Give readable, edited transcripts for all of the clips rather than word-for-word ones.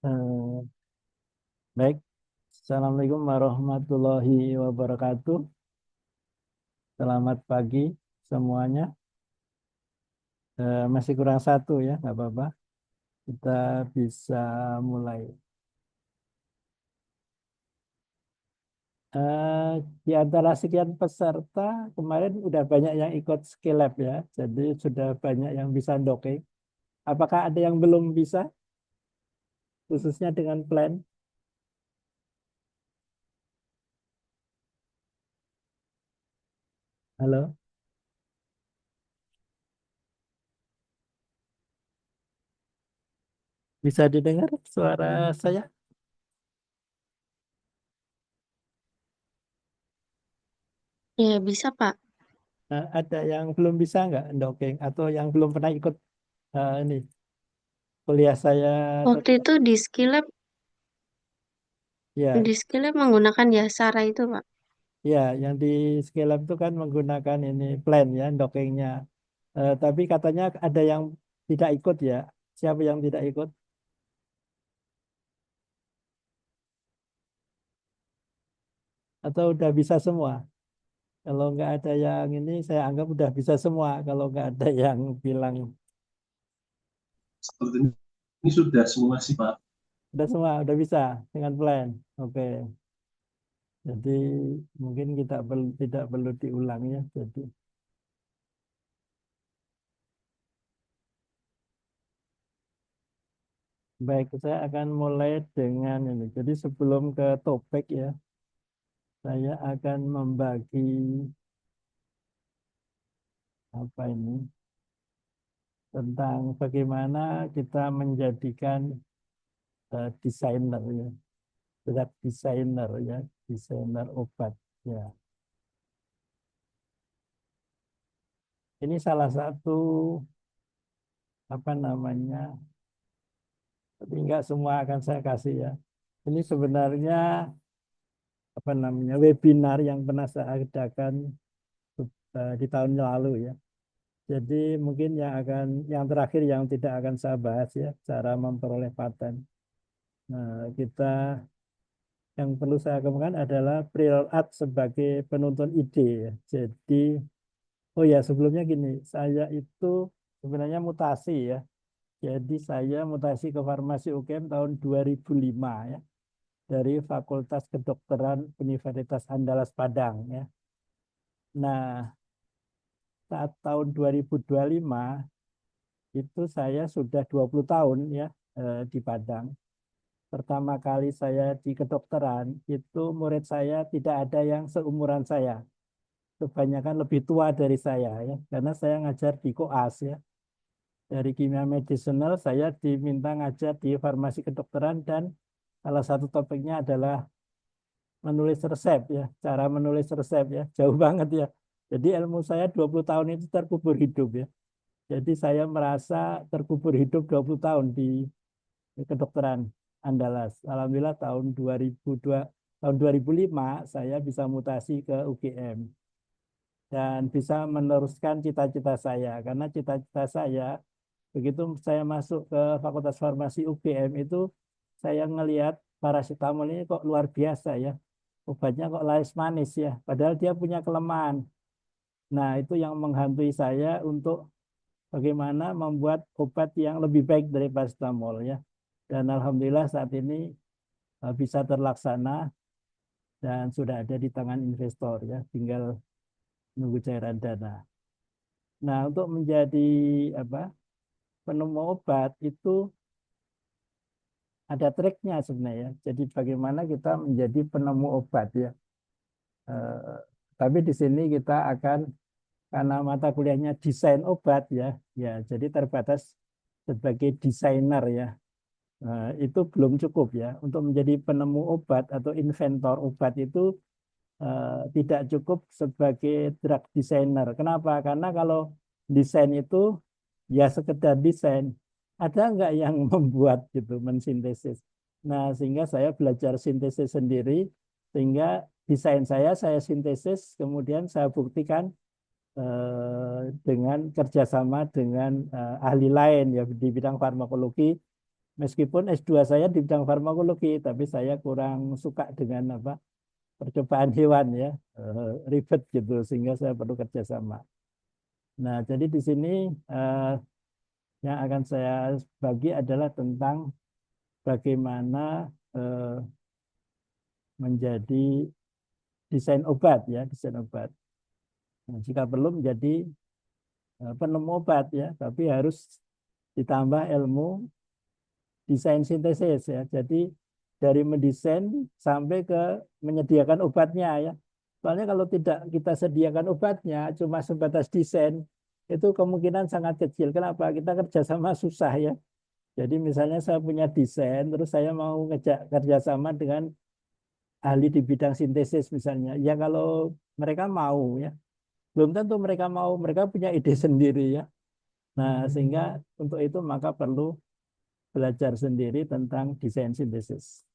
Eh, Baik, Assalamualaikum warahmatullahi wabarakatuh. Selamat pagi semuanya. Masih kurang satu ya, nggak apa-apa. Kita bisa mulai. Eh, di antara sekian peserta, kemarin udah banyak yang ikut skill lab ya. Jadi sudah banyak yang bisa docking. Apakah ada yang belum bisa, khususnya dengan plan? Halo, bisa didengar suara saya? Ya, bisa, Pak. Ada yang belum bisa nggak docking atau yang belum pernah ikut ini kuliah saya Waktu tentang itu ya di Skillab menggunakan Yasara itu, Pak. ya yang di Scalab itu kan menggunakan ini plan ya dockingnya. Tapi katanya ada yang tidak ikut ya. Siapa yang tidak ikut atau udah bisa semua? Kalau nggak ada yang ini saya anggap udah bisa semua. Kalau nggak ada yang bilang Sepertinya ini sudah semua sih Pak. udah semua udah bisa dengan plan. Oke. Jadi mungkin kita tidak perlu diulang ya. Jadi baik, saya akan mulai dengan ini. Jadi sebelum ke topik ya, saya akan membagi apa ini tentang bagaimana kita menjadikan desainer ya, drug designer ya, desainer obat ya. Ini salah satu apa namanya, tapi enggak semua akan saya kasih ya. Ini sebenarnya apa namanya webinar yang pernah saya adakan di tahun lalu ya. Jadi mungkin yang terakhir yang tidak akan saya bahas ya, cara memperoleh paten. Nah, kita yang perlu saya kembangkan adalah prior art sebagai penuntun ide ya. Jadi, oh ya sebelumnya gini, saya itu sebenarnya mutasi ya. Jadi saya mutasi ke farmasi UGM tahun 2005 ya. Dari Fakultas Kedokteran Universitas Andalas Padang ya. Nah, saat tahun 2025 itu saya sudah 20 tahun ya di Padang. Pertama kali saya di kedokteran, itu murid saya tidak ada yang seumuran saya. Kebanyakan lebih tua dari saya ya, karena saya ngajar di koas ya. Dari kimia medicinal saya diminta ngajar di farmasi kedokteran dan salah satu topiknya adalah menulis resep ya, cara menulis resep ya, jauh banget ya. Jadi ilmu saya 20 tahun itu terkubur hidup ya. Jadi saya merasa terkubur hidup 20 tahun di kedokteran Andalas. Alhamdulillah tahun 2005 saya bisa mutasi ke UGM dan bisa meneruskan cita-cita saya karena cita-cita saya begitu saya masuk ke Fakultas Farmasi UGM itu saya ngelihat paracetamol ini kok luar biasa ya. Obatnya kok laris manis ya, padahal dia punya kelemahan. Nah, itu yang menghantui saya untuk bagaimana membuat obat yang lebih baik dari paracetamol ya. Dan alhamdulillah saat ini bisa terlaksana dan sudah ada di tangan investor ya, tinggal nunggu cairan dana. Nah, untuk menjadi apa penemu obat itu ada triknya sebenarnya. Jadi bagaimana kita menjadi penemu obat ya. Eh, tapi di sini kita akan karena mata kuliahnya desain obat ya, ya jadi terbatas sebagai desainer ya. Itu belum cukup ya untuk menjadi penemu obat atau inventor obat itu tidak cukup sebagai drug designer. Kenapa? Karena kalau desain itu ya sekedar desain, ada nggak yang membuat gitu, mensintesis. Nah, sehingga saya belajar sintesis sendiri, sehingga desain saya sintesis, kemudian saya buktikan dengan kerjasama dengan ahli lain ya di bidang farmakologi Meskipun S2 saya di bidang farmakologi, tapi saya kurang suka dengan percobaan hewan ya, ribet gitu, sehingga saya perlu kerjasama. Nah, jadi di sini yang akan saya bagi adalah tentang bagaimana menjadi desain obat ya, desain obat. Nah, jika belum menjadi penemu obat ya, tapi harus ditambah ilmu desain sintesis ya. Jadi dari mendesain sampai ke menyediakan obatnya ya. Soalnya kalau tidak kita sediakan obatnya, cuma sebatas desain, itu kemungkinan sangat kecil. Kenapa? Kita kerjasama susah ya. Jadi misalnya saya punya desain, terus saya mau ngejak kerjasama dengan ahli di bidang sintesis misalnya. Ya kalau mereka mau ya. Belum tentu mereka mau, mereka punya ide sendiri ya. Nah, sehingga untuk itu maka perlu belajar sendiri tentang desain sintesis.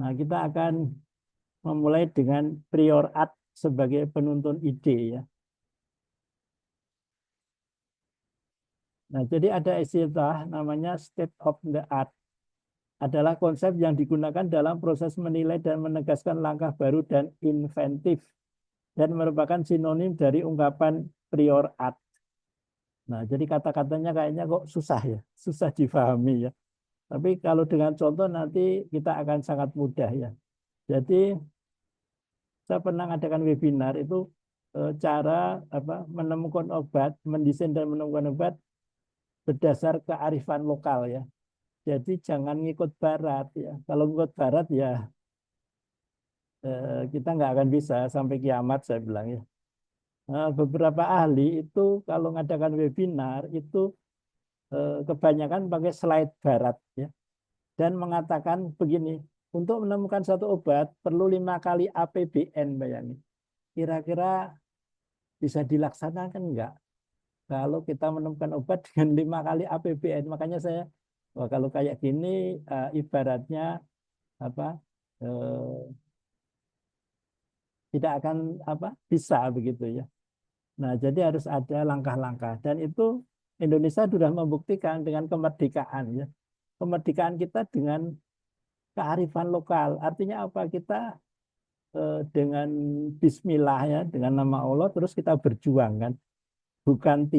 Nah, kita akan memulai dengan prior art sebagai penuntun ide ya. Nah, jadi ada istilah namanya state of the art. Adalah konsep yang digunakan dalam proses menilai dan menegaskan langkah baru dan inventif dan merupakan sinonim dari ungkapan prior art. Nah, jadi kata-katanya kayaknya kok susah ya, susah difahami ya. Tapi kalau dengan contoh nanti kita akan sangat mudah ya. Jadi saya pernah mengadakan webinar itu cara menemukan obat, mendesain dan menemukan obat berdasar kearifan lokal ya. Jadi jangan ngikut barat ya. Kalau ngikut barat ya kita nggak akan bisa sampai kiamat saya bilang ya. Beberapa ahli itu kalau mengadakan webinar itu kebanyakan pakai slide barat ya. Dan mengatakan begini, untuk menemukan satu obat perlu 5 kali APBN bayangin. Kira-kira bisa dilaksanakan enggak? Kalau kita menemukan obat dengan 5 kali APBN, makanya saya, kalau kayak gini ibaratnya tidak akan bisa begitu ya. Nah, jadi harus ada langkah-langkah dan itu Indonesia sudah membuktikan dengan kemerdekaan ya. Kemerdekaan kita dengan kearifan lokal. Artinya apa? Kita dengan Bismillah ya, dengan nama Allah terus kita berjuang kan. Bukan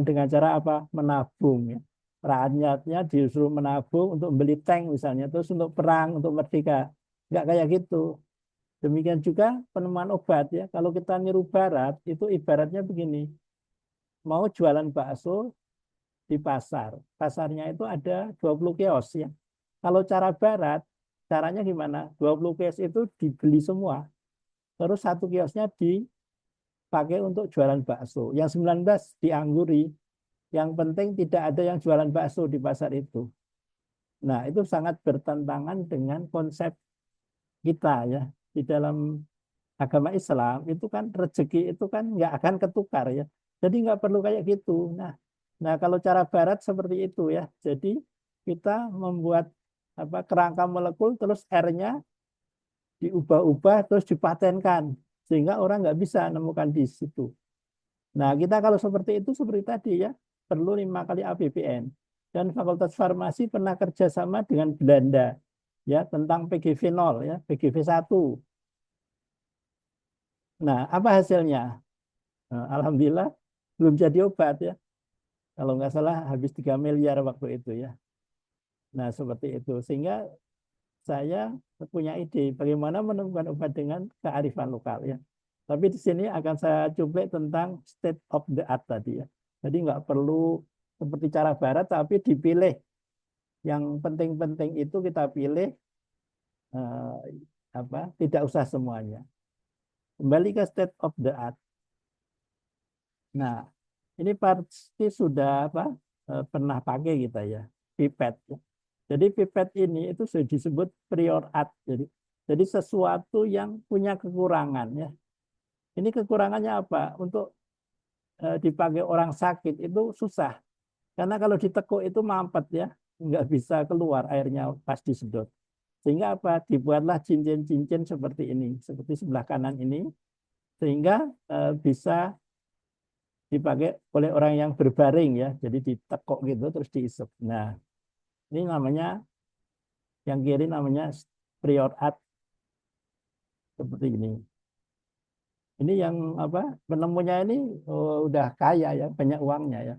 dengan cara menabung ya. Rakyatnya disuruh menabung untuk beli tank misalnya, terus untuk perang, untuk merdeka. Enggak kayak gitu. Demikian juga penemuan obat ya. Kalau kita niru barat itu ibaratnya begini. Mau jualan bakso di pasar. Pasarnya itu ada 20 kios ya. Kalau cara barat, caranya gimana? 20 kios itu dibeli semua. Terus satu kiosnya dipakai untuk jualan bakso. Yang 19 diangguri. Yang penting tidak ada yang jualan bakso di pasar itu. Nah, itu sangat bertentangan dengan konsep kita ya. Di dalam agama Islam itu kan rezeki itu kan nggak akan ketukar ya. Jadi nggak perlu kayak gitu. Nah kalau cara Barat seperti itu ya. Jadi kita membuat kerangka molekul terus R-nya diubah-ubah terus dipatenkan sehingga orang nggak bisa menemukan di situ. Nah kita kalau seperti itu seperti tadi ya perlu 5 kali APBN dan Fakultas Farmasi pernah kerjasama dengan Belanda ya tentang PGV 0 ya PGV 1. Nah apa hasilnya? Nah, alhamdulillah belum jadi obat ya. Kalau nggak salah habis 3 miliar waktu itu ya. Nah seperti itu sehingga saya punya ide bagaimana menemukan obat dengan kearifan lokal ya. Tapi di sini akan saya cuplik tentang state of the art tadi ya. Jadi nggak perlu seperti cara barat tapi dipilih. Yang penting-penting itu kita pilih tidak usah semuanya. Kembali ke state of the art. Nah, ini pasti sudah pernah pakai kita ya, pipet. Ya. Jadi pipet ini itu sudah disebut prior art. Jadi sesuatu yang punya kekurangan ya. Ini kekurangannya apa? Untuk dipakai orang sakit itu susah. Karena kalau ditekuk itu mampet ya, nggak bisa keluar airnya pas disedot. Sehingga dibuatlah cincin-cincin seperti ini, seperti sebelah kanan ini, sehingga bisa dipakai oleh orang yang berbaring ya, jadi ditekuk gitu terus diisep. Nah, Ini namanya, yang kiri namanya prior art seperti ini. Ini yang apa, penemunya ini udah kaya ya, banyak uangnya ya.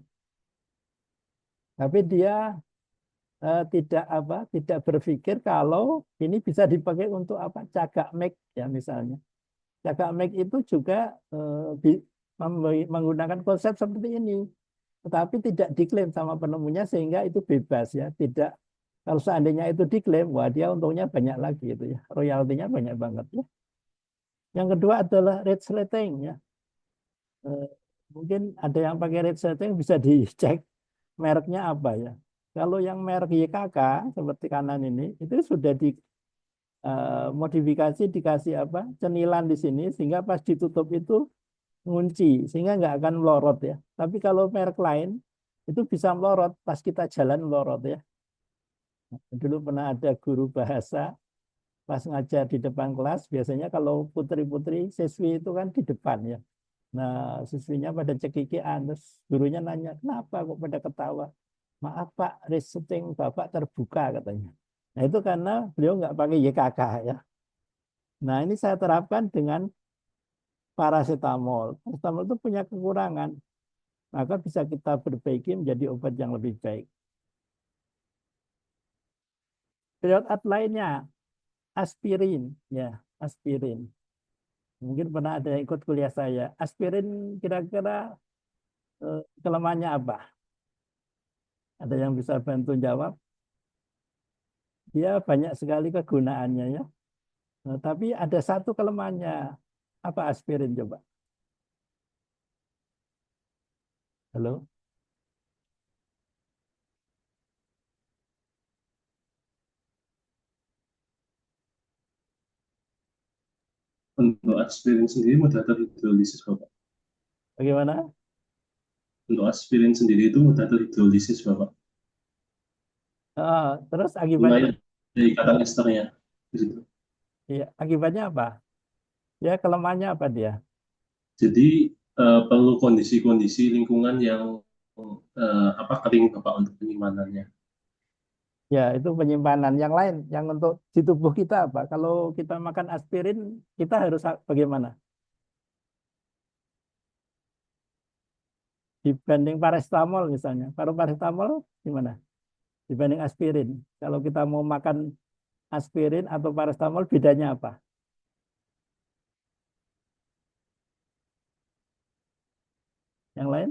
Tapi dia tidak berpikir kalau ini bisa dipakai untuk apa, cagak make ya misalnya. Cagak make itu juga menggunakan konsep seperti ini, tetapi tidak diklaim sama penemunya sehingga itu bebas ya. Tidak, kalau seandainya itu diklaim, wah dia untungnya banyak lagi itu ya, royaltinya banyak banget ya. Yang kedua adalah rate slating ya. Eh, Mungkin ada yang pakai rate slating, bisa dicek mereknya apa ya. Kalau yang merek YKK seperti kanan ini itu sudah di modifikasi, dikasih apa, cenilan di sini sehingga pas ditutup itu ngunci sehingga nggak akan melorot ya. Tapi kalau merek lain itu bisa melorot pas kita jalan, melorot ya. Dulu pernah ada guru bahasa pas ngajar di depan kelas, biasanya kalau putri-putri siswi itu kan di depan ya. Nah, siswinya pada cekikian, terus gurunya nanya, kenapa kok pada ketawa? Maaf Pak, resetting Bapak terbuka katanya. Nah, itu karena beliau nggak pakai YKK ya. Nah, ini saya terapkan dengan paracetamol. Paracetamol itu punya kekurangan, maka bisa kita perbaiki menjadi obat yang lebih baik. Period lainnya, aspirin ya, aspirin. Mungkin pernah ada yang ikut kuliah saya. Aspirin kira-kira kelemahannya apa? Ada yang bisa bantu jawab? Dia banyak sekali kegunaannya ya. Nah, tapi ada satu kelemahannya. Apa aspirin coba? Halo? Untuk aspirin sendiri mudah terhidrolisis, Bapak. Bagaimana? Untuk aspirin sendiri itu mudah terhidrolisis, Bapak. Terus akibatnya? Mulai dari ikatan esternya. Di situ. Ya, akibatnya apa? Ya, kelemahannya apa dia? Jadi perlu kondisi-kondisi lingkungan yang kering, Bapak, untuk penyimpanannya. Ya, itu penyimpanan. Yang lain, yang untuk di tubuh kita apa? Kalau kita makan aspirin, kita harus bagaimana? Dibanding paracetamol misalnya. Kalau paracetamol gimana? Dibanding aspirin. Kalau kita mau makan aspirin atau paracetamol, bedanya apa? Yang lain?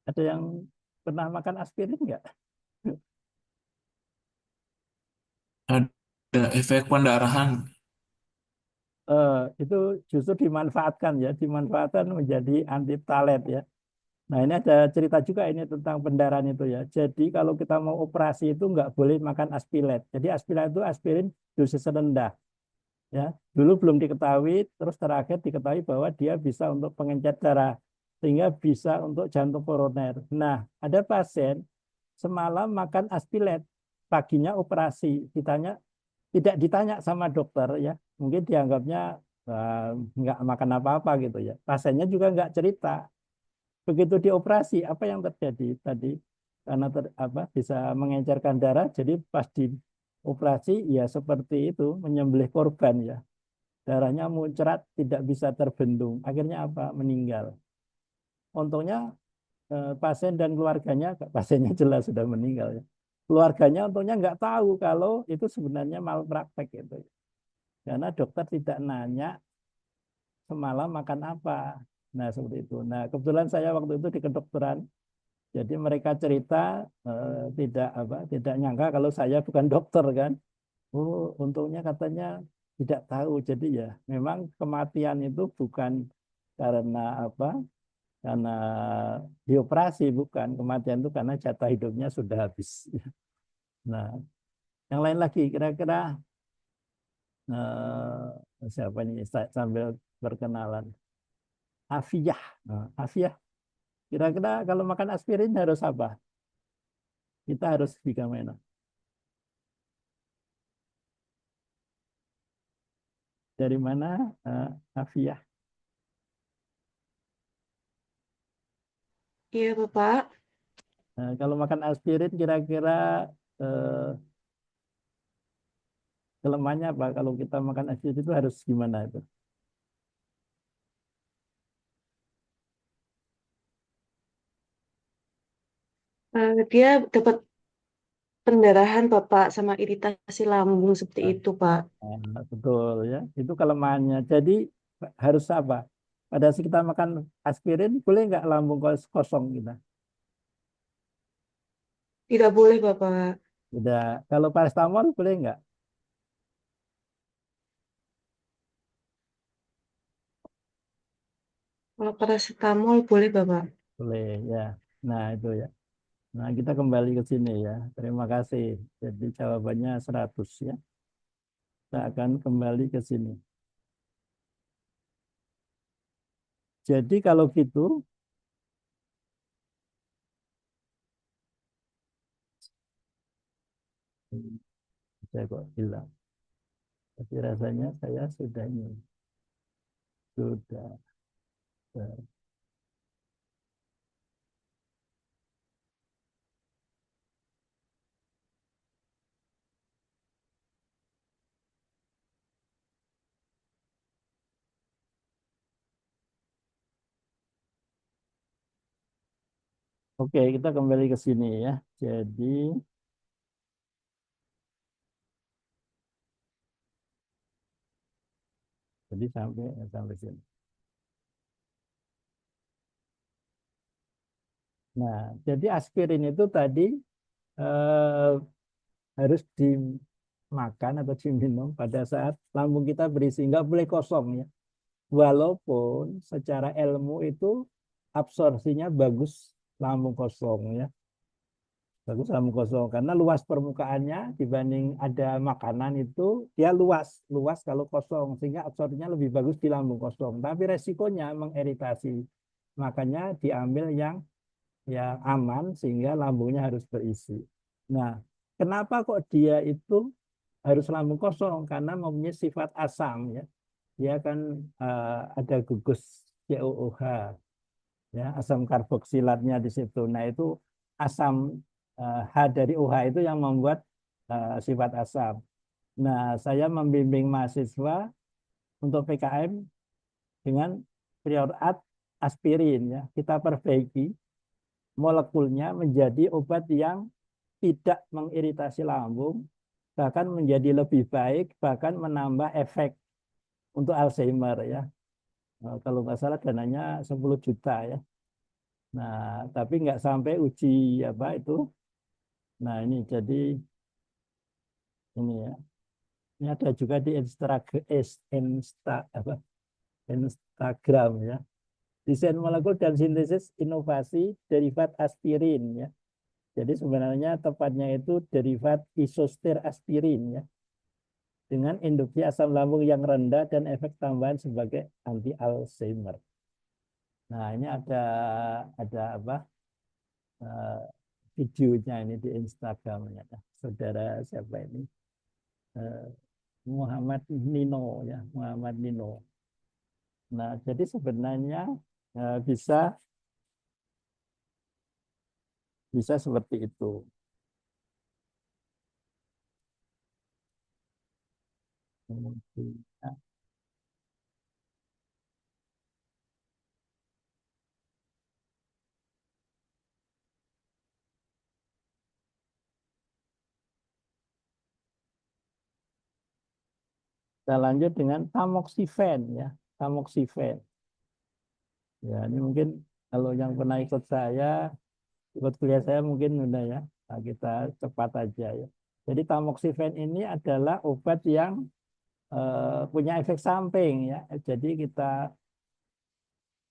Ada yang pernah makan aspirin nggak? Ada efek pendarahan. Itu justru dimanfaatkan ya, dimanfaatkan menjadi antiptalet ya. Nah, ini ada cerita juga ini tentang pendarahan itu ya. Jadi kalau kita mau operasi itu nggak boleh makan aspilet. Jadi aspilet itu aspirin dosis rendah ya. Dulu belum diketahui, terus terakhir diketahui bahwa dia bisa untuk pengencer darah sehingga bisa untuk jantung koroner. Nah, ada pasien semalam makan aspilet, paginya operasi. Tidak ditanya sama dokter ya. Mungkin dianggapnya nggak makan apa-apa gitu ya. Pasiennya juga nggak cerita. Begitu dioperasi, apa yang terjadi tadi? Karena bisa mengencerkan darah, jadi pas dioperasi ya seperti itu, menyembelih korban ya. Darahnya muncrat, tidak bisa terbendung. Akhirnya apa? Meninggal. Untungnya pasien dan keluarganya, pasiennya jelas sudah meninggal ya. Keluarganya untungnya nggak tahu kalau itu sebenarnya malpraktek itu. Karena dokter tidak nanya semalam makan apa. Nah, seperti itu. Nah, kebetulan saya waktu itu di kedokteran. Jadi mereka cerita tidak nyangka kalau saya bukan dokter kan. Oh, untungnya katanya tidak tahu. Jadi ya, memang kematian itu bukan karena apa? Karena dioperasi, bukan. Kematian itu karena jatah hidupnya sudah habis. Nah, yang lain lagi kira-kira siapa ini sambil berkenalan? Afiyah. Nah, Afiyah. Kira-kira kalau makan aspirin harus apa? Kita harus bagaimana? Dari mana, Afiyah? Iya, Bapak. Nah, kalau makan aspirin kira-kira eh, kelemahannya apa? Kalau kita makan aspirin itu harus gimana itu? Dia dapat pendarahan Bapak sama iritasi lambung seperti Nah, itu Pak. betul ya. Itu kelemahannya. Jadi harus apa? Pada saat kita makan aspirin, boleh nggak lambung kosong kita? Tidak boleh Bapak. Tidak. Kalau paracetamol boleh nggak? Kalau paracetamol boleh Bapak. Boleh ya. Nah itu ya. Nah kita kembali ke sini ya. Terima kasih. Jadi jawabannya 100 ya. Kita akan kembali ke sini. Jadi kalau gitu, saya kok hilang. Tapi rasanya saya sudah ini. Sudah. Oke, kita kembali ke sini ya. Jadi sampai sampai sini. Nah, jadi aspirin itu tadi eh, harus dimakan atau diminum pada saat lambung kita berisi, nggak boleh kosong ya. Walaupun secara ilmu itu absorpsinya bagus lambung kosong ya, bagus lambung kosong karena luas permukaannya dibanding ada makanan itu dia luas, luas kalau kosong sehingga absorpsinya lebih bagus di lambung kosong. Tapi resikonya mengiritasi, makanya diambil yang aman sehingga lambungnya harus berisi. Nah, kenapa kok dia itu harus lambung kosong? Karena mempunyai sifat asam ya. Dia kan ada gugus COOH ya, asam karboksilatnya di situ. Nah, itu asam H dari OH itu yang membuat sifat asam. Nah, saya membimbing mahasiswa untuk PKM dengan priorat aspirin ya. Kita perbaiki molekulnya menjadi obat yang tidak mengiritasi lambung, bahkan menjadi lebih baik, bahkan menambah efek untuk Alzheimer ya. Kalau nggak salah dananya 10 juta ya. Nah, tapi nggak sampai uji apa itu. Nah, ini jadi ini ya. Ini ada juga di Instagram ya. Desain molekul dan sintesis inovasi derivat aspirin ya. Jadi sebenarnya tepatnya itu derivat isoster aspirin ya. Dengan induksi asam lambung yang rendah dan efek tambahan sebagai anti Alzheimer. Nah, ini ada apa? eh, Videonya ini di Instagramnya. Nah, saudara siapa ini? Eh, Muhammad Nino ya, Muhammad Nino. Nah, jadi sebenarnya bisa bisa seperti itu. Nah, kita lanjut dengan tamoxifen ya, tamoxifen. Ya, ini mungkin kalau yang pernah ikut saya, ikut kuliah saya mungkin udah ya. Nah, kita cepat aja ya. Jadi tamoxifen ini adalah obat yang punya efek samping ya. Jadi kita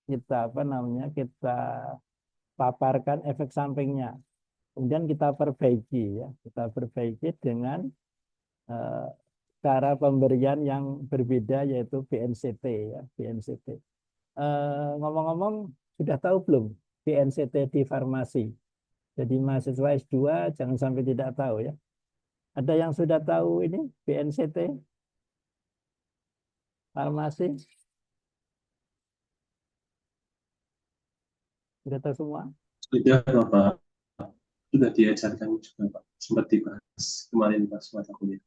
kita apa namanya kita paparkan efek sampingnya. Kemudian kita perbaiki ya. Kita perbaiki dengan eh, cara pemberian yang berbeda yaitu BNCT ya, BNCT. Ngomong-ngomong sudah tahu belum BNCT di farmasi? Jadi mahasiswa S2 jangan sampai tidak tahu ya. Ada yang sudah tahu ini BNCT farmasi? Sudah tahu semua? Sudah, Bapak. sudah diajarkan juga Pak, sempat dibahas kemarin pas mata kuliah.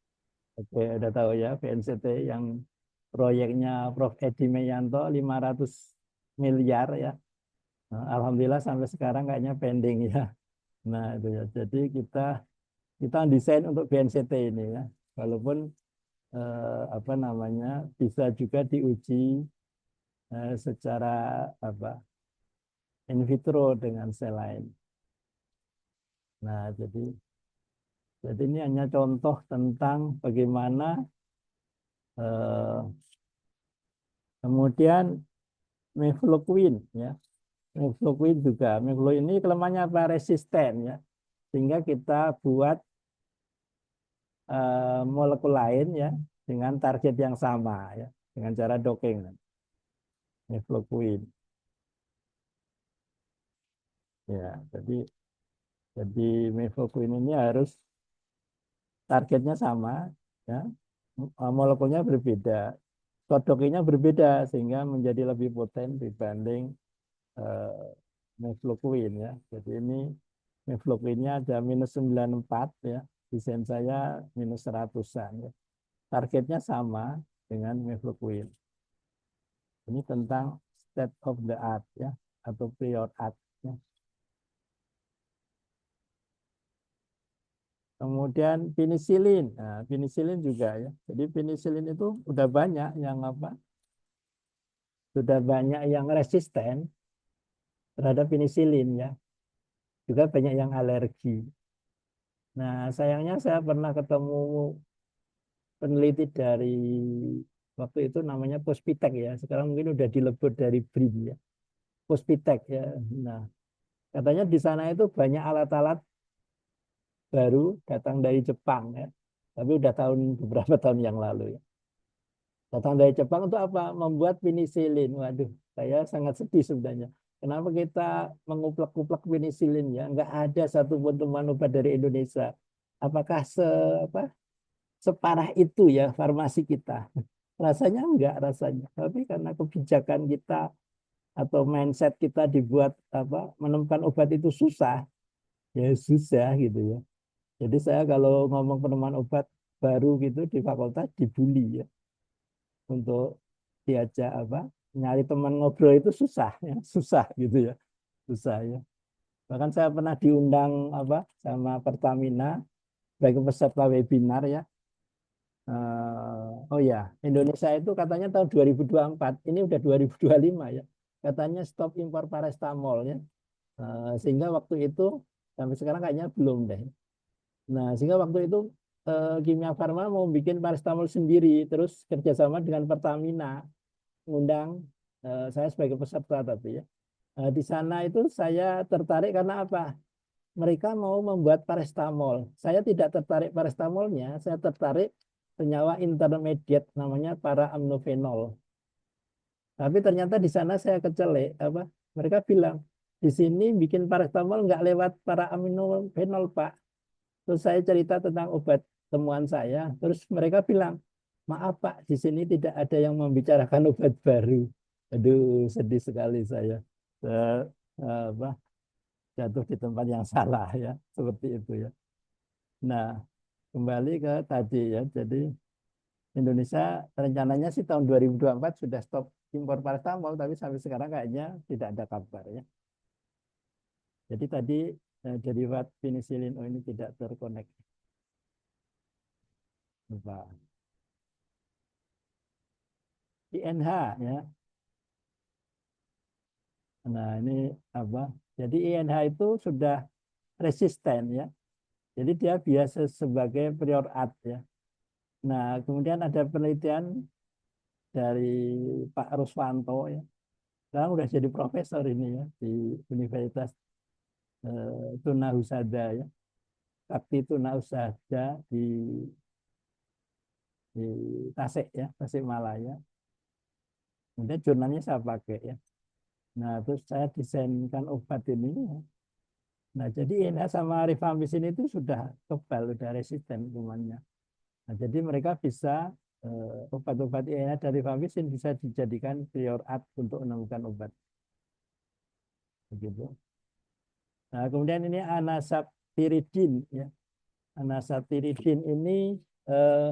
Oke, udah tahu ya BNCT yang proyeknya Prof. Edi Meyanto 500 miliar ya. Nah, alhamdulillah sampai sekarang kayaknya pending ya. Nah, itu ya. Jadi kita desain untuk BNCT ini ya. Walaupun apa namanya bisa juga diuji secara apa in vitro dengan sel lain. Nah, jadi ini hanya contoh tentang bagaimana kemudian mefloquine ya. Mefloquine juga. Mefloquine ini kelemahannya apa? Resisten ya. Sehingga kita buat molekul lain ya dengan target yang sama ya, dengan cara docking. Mefloquine. Ya, jadi mefloquine ini harus targetnya sama ya. Molekulnya berbeda. Kodokinya berbeda sehingga menjadi lebih poten dibanding mefloquine ya. Jadi ini mefloquine-nya ada -94 ya. Desain saya -100-an ya. Targetnya sama dengan mefloquine. Ini tentang state of the art ya atau prior art ya. Kemudian penisilin. Nah, penisilin juga ya. Jadi penisilin itu udah banyak yang apa? Sudah banyak yang resisten terhadap penisilin ya. Juga banyak yang alergi. Nah, sayangnya saya pernah ketemu peneliti dari waktu itu namanya Puspitek ya. Sekarang mungkin udah dilebur dari BRIN ya. Puspitek ya. Nah, katanya di sana itu banyak alat-alat baru datang dari Jepang ya. Tapi udah beberapa tahun yang lalu ya. Datang dari Jepang itu apa? Membuat penisilin. Waduh, saya sangat sedih sebenarnya. Kenapa kita menguplek-uplek penisilin ya? Nggak ada satupun temuan obat dari Indonesia. Apakah separah itu ya farmasi kita? Rasanya enggak rasanya. Tapi karena kebijakan kita atau mindset kita dibuat apa menemukan obat itu susah, ya susah gitu ya. Jadi saya kalau ngomong penemuan obat baru gitu di fakultas dibully ya untuk diajak apa nyari teman ngobrol itu susah ya susah gitu ya susah ya. Bahkan saya pernah diundang apa sama Pertamina sebagai peserta webinar ya. Oh ya, Indonesia itu katanya tahun 2024, ini udah 2025 ya. Katanya stop impor paracetamol ya. Sehingga waktu itu sampai sekarang kayaknya belum deh. Nah, sehingga waktu itu Kimia Farma mau bikin paracetamol sendiri, terus kerjasama dengan Pertamina, ngundang saya sebagai peserta tapi ya. Di sana itu saya tertarik karena apa? Mereka mau membuat paracetamol. Saya tidak tertarik paracetamolnya, saya tertarik senyawa intermediate namanya para-aminofenol. Tapi ternyata di sana saya kecelek apa? Mereka bilang di sini bikin paracetamol nggak lewat para-aminofenol, Pak. Terus saya cerita tentang obat temuan saya, terus mereka bilang, maaf Pak, di sini tidak ada yang membicarakan obat baru. Aduh, sedih sekali saya. Apa, jatuh di tempat yang salah ya, seperti itu ya. Nah, kembali ke tadi ya, jadi Indonesia rencananya sih tahun 2024 sudah stop impor paracetamol, tapi sampai sekarang kayaknya tidak ada kabar ya. Jadi tadi derivat penicillin O ini tidak terkonek. Lupa. INH ya. Nah, ini apa? Jadi INH itu sudah resisten ya. Jadi dia biasa sebagai prior art ya. Nah, kemudian ada penelitian dari Pak Ruswanto ya. Sekarang udah jadi profesor ini ya di Universitas Tuna Husada ya. Bakti Tuna Husada di Tasik ya, Tasikmalaya. Kemudian jurnalnya saya pakai ya. Nah, terus saya desainkan obat ini. Nah, jadi INH sama rifampicin itu sudah kebal, sudah resisten kumannya. Nah, jadi mereka bisa obat-obat INH dari rifampicin bisa dijadikan prior art untuk menemukan obat. Begitu. Nah, kemudian ini anasab anasatiridin ya. Anasatiridin ini eh,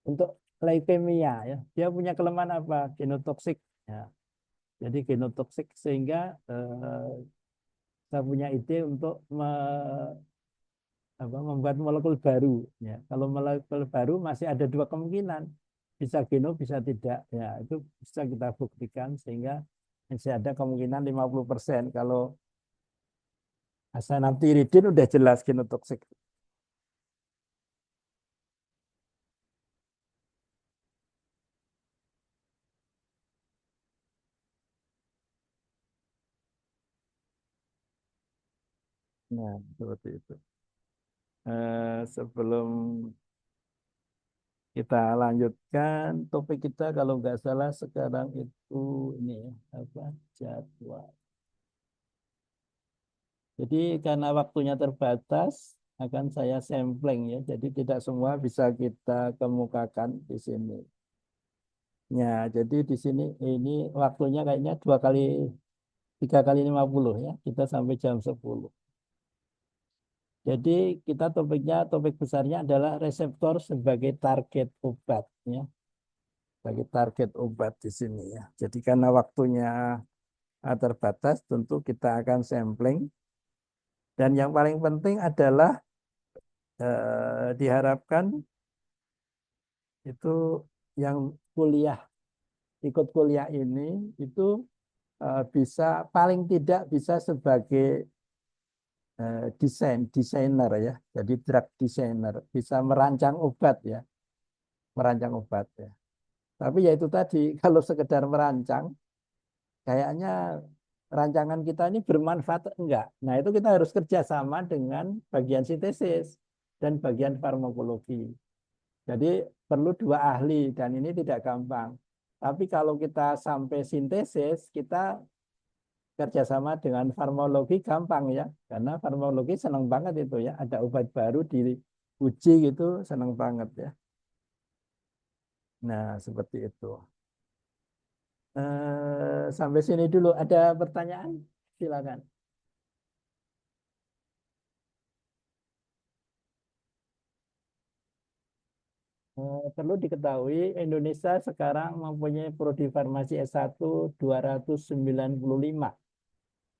untuk leukemia ya. Dia punya kelemahan apa? Genotoksik ya. Jadi genotoksik sehingga saya punya ide untuk membuat molekul baru ya. Kalau molekul baru masih ada dua kemungkinan, bisa geno bisa tidak ya. Itu bisa kita buktikan sehingga masih ada kemungkinan 50%. Kalau asanatiridin udah jelas genotoksik. Nah, seperti itu. Sebelum kita lanjutkan topik kita, kalau nggak salah sekarang itu ini ya, apa jadwal. Jadi karena waktunya terbatas, akan saya sampling ya. Jadi tidak semua bisa kita kemukakan di sini. Ya, jadi di sini ini waktunya kayaknya 3 kali 50 ya. Kita sampai jam 10. Jadi kita topik besarnya adalah reseptor sebagai target obat ya. Sebagai target obat di sini ya. Jadi karena waktunya terbatas, tentu kita akan sampling. Dan yang paling penting adalah diharapkan itu yang ikut kuliah ini itu bisa paling tidak bisa sebagai desainer ya. Jadi drug designer, bisa merancang obat ya, merancang obat ya. Tapi ya itu tadi, kalau sekedar merancang, kayaknya rancangan kita ini bermanfaat enggak. Nah, itu kita harus kerjasama dengan bagian sintesis dan bagian farmakologi. Jadi perlu dua ahli dan ini tidak gampang. Tapi kalau kita sampai sintesis, kita kerjasama dengan farmakologi gampang ya. Karena farmakologi senang banget itu ya. Ada obat baru diuji gitu, senang banget ya. Nah, seperti itu. Sampai sini dulu. Ada pertanyaan? Silakan. Perlu diketahui Indonesia sekarang mempunyai prodi farmasi S1 295,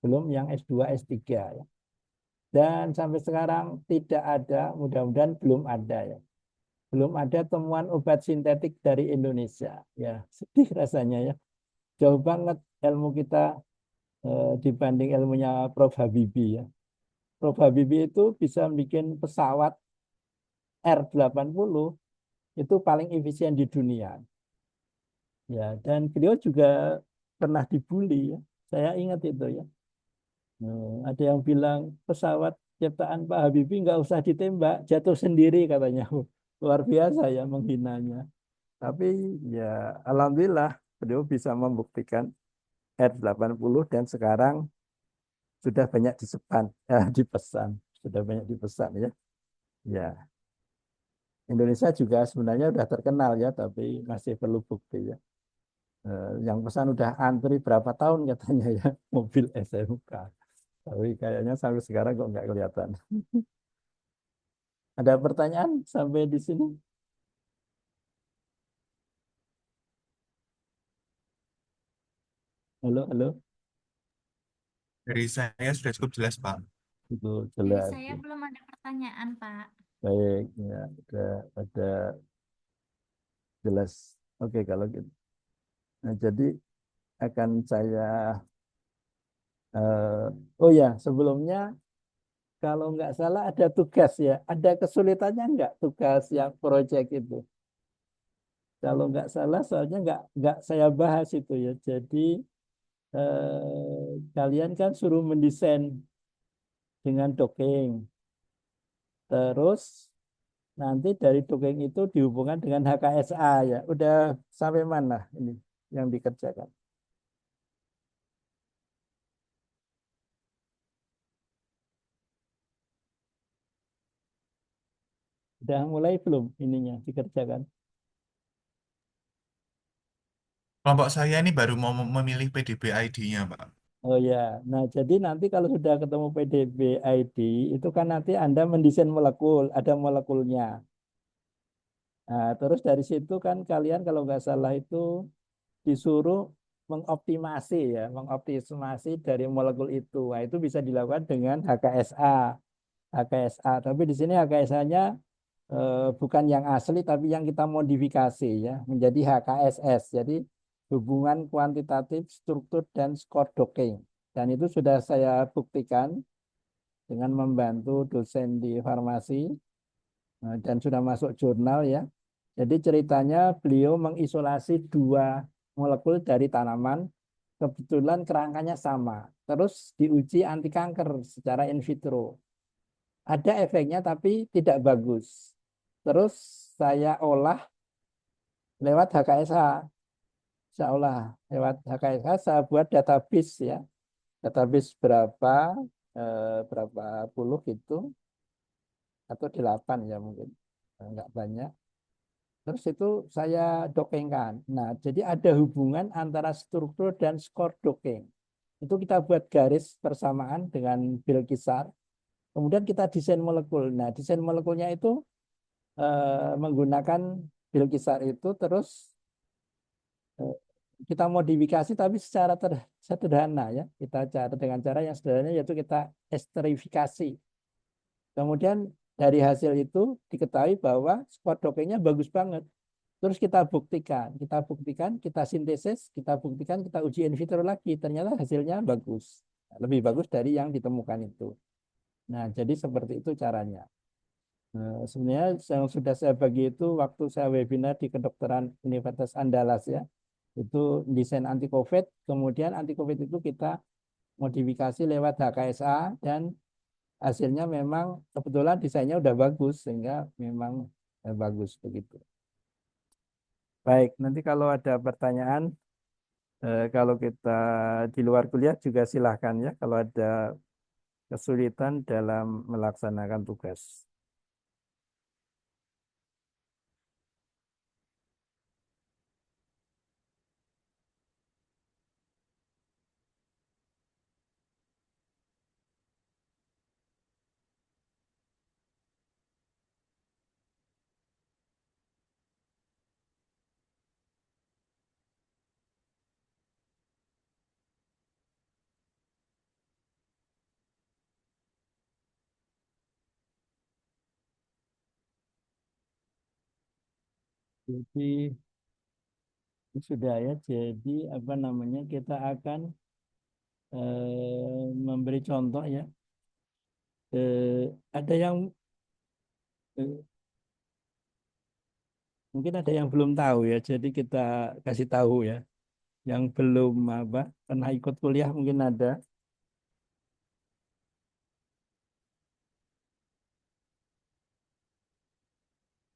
belum yang S2, S3 ya. Dan sampai sekarang tidak ada, mudah-mudahan belum ada ya. Belum ada temuan obat sintetik dari Indonesia. Ya, sedih rasanya ya. Jauh banget ilmu kita dibanding ilmunya Prof. Habibie ya. Prof. Habibie itu bisa bikin pesawat R80 itu paling efisien di dunia. Ya, dan beliau juga pernah dibully ya. Saya ingat itu ya. Ada yang bilang pesawat ciptaan Pak Habibie nggak usah ditembak, jatuh sendiri katanya. Luar biasa ya menghinanya. Tapi ya alhamdulillah beliau bisa membuktikan R80 dan sekarang sudah banyak dipesan, sudah banyak dipesan ya. Ya, Indonesia juga sebenarnya sudah terkenal ya, tapi masih perlu bukti ya. Yang pesan udah antri berapa tahun katanya ya mobil SMK. Tapi kayaknya sampai sekarang kok nggak kelihatan. Ada pertanyaan sampai di sini? Halo, halo. Dari saya sudah cukup jelas, Pak. Itu Dari jelas. saya belum ada pertanyaan, Pak. Baik, ya, ada jelas. Oke, kalau gitu. Nah, jadi akan saya oh ya, sebelumnya kalau nggak salah ada tugas ya. Ada kesulitannya nggak tugas yang proyek itu? Kalau nggak salah, soalnya nggak saya bahas itu ya. Jadi kalian kan suruh mendesain dengan dongeng. Terus nanti dari dongeng itu dihubungkan dengan HKSA ya. Udah sampai mana ini yang dikerjakan? Udah mulai belum ininya dikerjakan? Kelompok saya ini baru mau memilih PDB ID-nya, Pak. Oh ya, nah jadi nanti kalau sudah ketemu PDB ID itu kan nanti Anda mendesain molekul, ada molekulnya. Nah, terus dari situ kan kalian kalau nggak salah itu disuruh mengoptimasi ya, mengoptimasi dari molekul itu. Nah, itu bisa dilakukan dengan HKSA. HKSA, tapi di sini HKSA-nya bukan yang asli tapi yang kita modifikasi ya menjadi HKSS. Jadi hubungan kuantitatif, struktur dan skor docking. Dan itu sudah saya buktikan dengan membantu dosen di farmasi dan sudah masuk jurnal ya. Jadi ceritanya beliau mengisolasi dua molekul dari tanaman, kebetulan kerangkanya sama. Terus diuji anti kanker secara in vitro. Ada efeknya tapi tidak bagus. Terus saya olah lewat HKSH. Saya olah lewat HKSH, saya buat database ya. Database berapa puluh itu, atau 8 ya mungkin. Enggak banyak. Terus itu saya dokengkan. Nah, jadi ada hubungan antara struktur dan skor docking. Itu kita buat garis persamaan dengan Bilkisar. Kemudian kita desain molekul. Nah, desain molekulnya itu menggunakan Bilkisar itu terus eh, kita modifikasi tapi secara sederhana ya. Kita cara dengan cara yang sederhana yaitu kita esterifikasi. Kemudian dari hasil itu diketahui bahwa skor dockingnya bagus banget. Terus kita buktikan, kita sintesis, kita buktikan, kita uji in vitro lagi. Ternyata hasilnya bagus, lebih bagus dari yang ditemukan itu. Nah, jadi seperti itu caranya. Sebenarnya yang sudah saya bagi itu waktu saya webinar di kedokteran Universitas Andalas ya. Itu desain anti COVID, kemudian anti COVID itu kita modifikasi lewat HKSA dan hasilnya memang kebetulan desainnya udah bagus sehingga memang bagus begitu. Baik, nanti kalau ada pertanyaan kalau kita di luar kuliah juga silahkan ya kalau ada kesulitan dalam melaksanakan tugas. Jadi sudah ya, jadi apa namanya kita akan memberi contoh ya. Ada yang eh, mungkin ada yang belum tahu ya, jadi kita kasih tahu ya. Yang belum apa pernah ikut kuliah mungkin ada.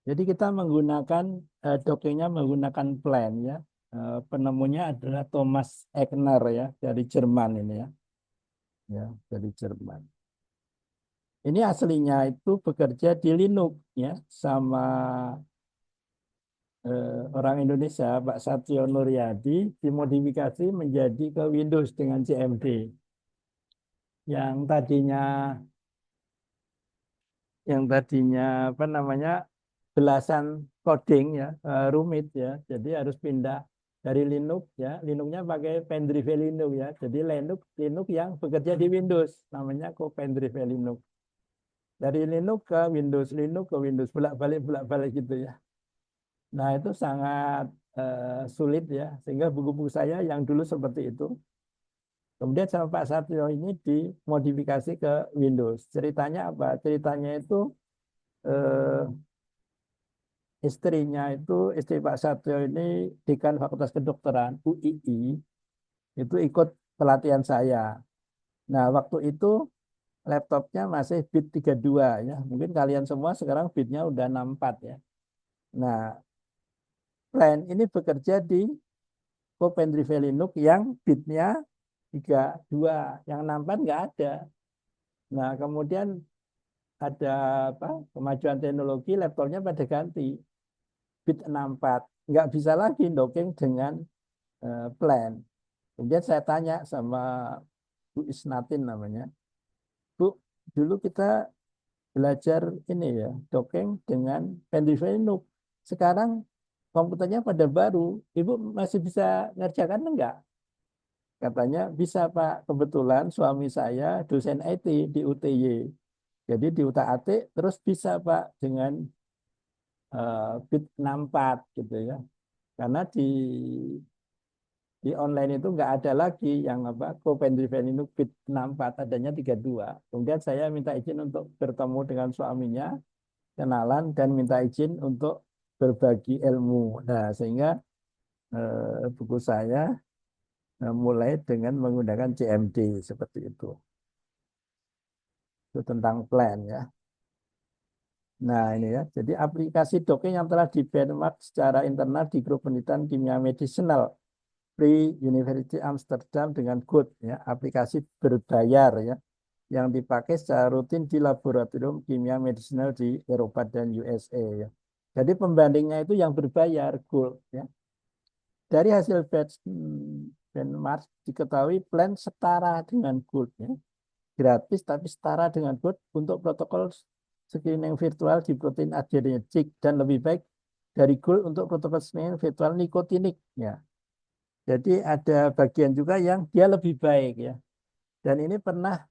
Jadi kita menggunakan dockingnya menggunakan plan ya. Penemunya adalah Thomas Egner ya dari Jerman ini ya. Ya, dari Jerman. Ini aslinya itu bekerja di Linux ya sama orang Indonesia Pak Satyo Nuryadi dimodifikasi menjadi ke Windows dengan CMD. Yang tadinya apa namanya belasan coding ya rumit ya. Jadi harus pindah dari Linux ya. Linuxnya pakai pendrive Linux ya. Jadi Linux yang bekerja di Windows namanya kok pendrive Linux. Dari Linux ke Windows bolak-balik gitu ya. Nah, itu sangat sulit ya, sehingga buku-buku saya yang dulu seperti itu. Kemudian sama Pak Satrio ini dimodifikasi ke Windows. Ceritanya apa? Ceritanya itu eh, istri Pak Satrio ini dekan Fakultas Kedokteran UII, itu ikut pelatihan saya. Nah, waktu itu laptopnya masih bit 32 ya. Mungkin kalian semua sekarang bitnya udah 64 ya. Nah, plan ini bekerja di Pendrive Linux yang bitnya 32, yang 64 nggak ada. Nah, kemudian ada apa? Kemajuan teknologi, laptopnya pada ganti bit 64. Nggak bisa lagi docking dengan plan. Kemudian saya tanya sama Bu Isnatin namanya. Bu, dulu kita belajar ini ya, dongeng dengan Pendivenuk. Sekarang komputernya pada baru. Ibu masih bisa ngerjakan enggak? Katanya bisa Pak. Kebetulan suami saya dosen IT di UTY. Jadi di UTAT terus bisa Pak dengan bit 64 gitu ya. Karena di online itu nggak ada lagi yang apa co-pendriven itu bit 64, adanya 32. Kemudian saya minta izin untuk bertemu dengan suaminya, kenalan dan minta izin untuk berbagi ilmu. Nah, sehingga buku saya mulai dengan menggunakan CMD seperti itu. Itu tentang plan ya. Nah ini ya, jadi aplikasi docking yang telah di benchmark secara internal di grup penelitian kimia medicinal Free University Amsterdam dengan good ya, aplikasi berbayar ya, yang dipakai secara rutin di laboratorium kimia medicinal di Eropa dan USA ya. Jadi pembandingnya itu yang berbayar gold ya. Dari hasil benchmark diketahui plan setara dengan gold ya. Gratis tapi setara dengan gold untuk protokol screening virtual di protein adrenergic dan lebih baik dari gold untuk protokol screening virtual nikotinik ya. Jadi ada bagian juga yang dia lebih baik ya. Dan ini pernah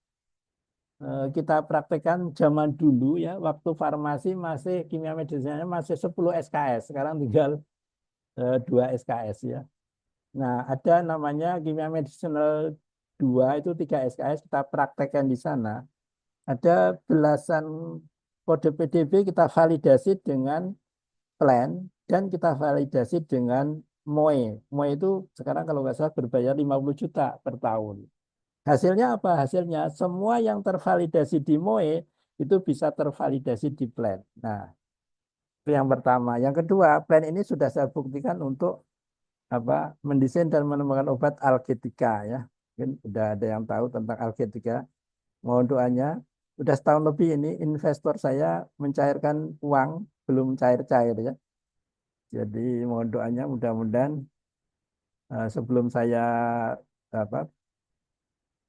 kita praktekkan zaman dulu ya, waktu farmasi masih kimia medisinalnya masih 10 SKS, sekarang tinggal 2 SKS ya. Nah, ada namanya kimia medicinal 2 itu 3 SKS kita praktekkan di sana. Ada belasan kode PDB kita validasi dengan plan dan kita validasi dengan MOE. MOE itu sekarang kalau nggak salah berbayar 50 juta per tahun. Hasilnya apa? Hasilnya semua yang tervalidasi di MOE itu bisa tervalidasi di plan. Nah, itu yang pertama. Yang kedua, plan ini sudah saya buktikan untuk apa mendesain dan menemukan obat alketika ya. Mungkin udah ada yang tahu tentang alketika. Mohon doanya. Udah setahun lebih ini investor saya mencairkan uang, belum cair-cair ya. Jadi mohon doanya mudah-mudahan sebelum saya apa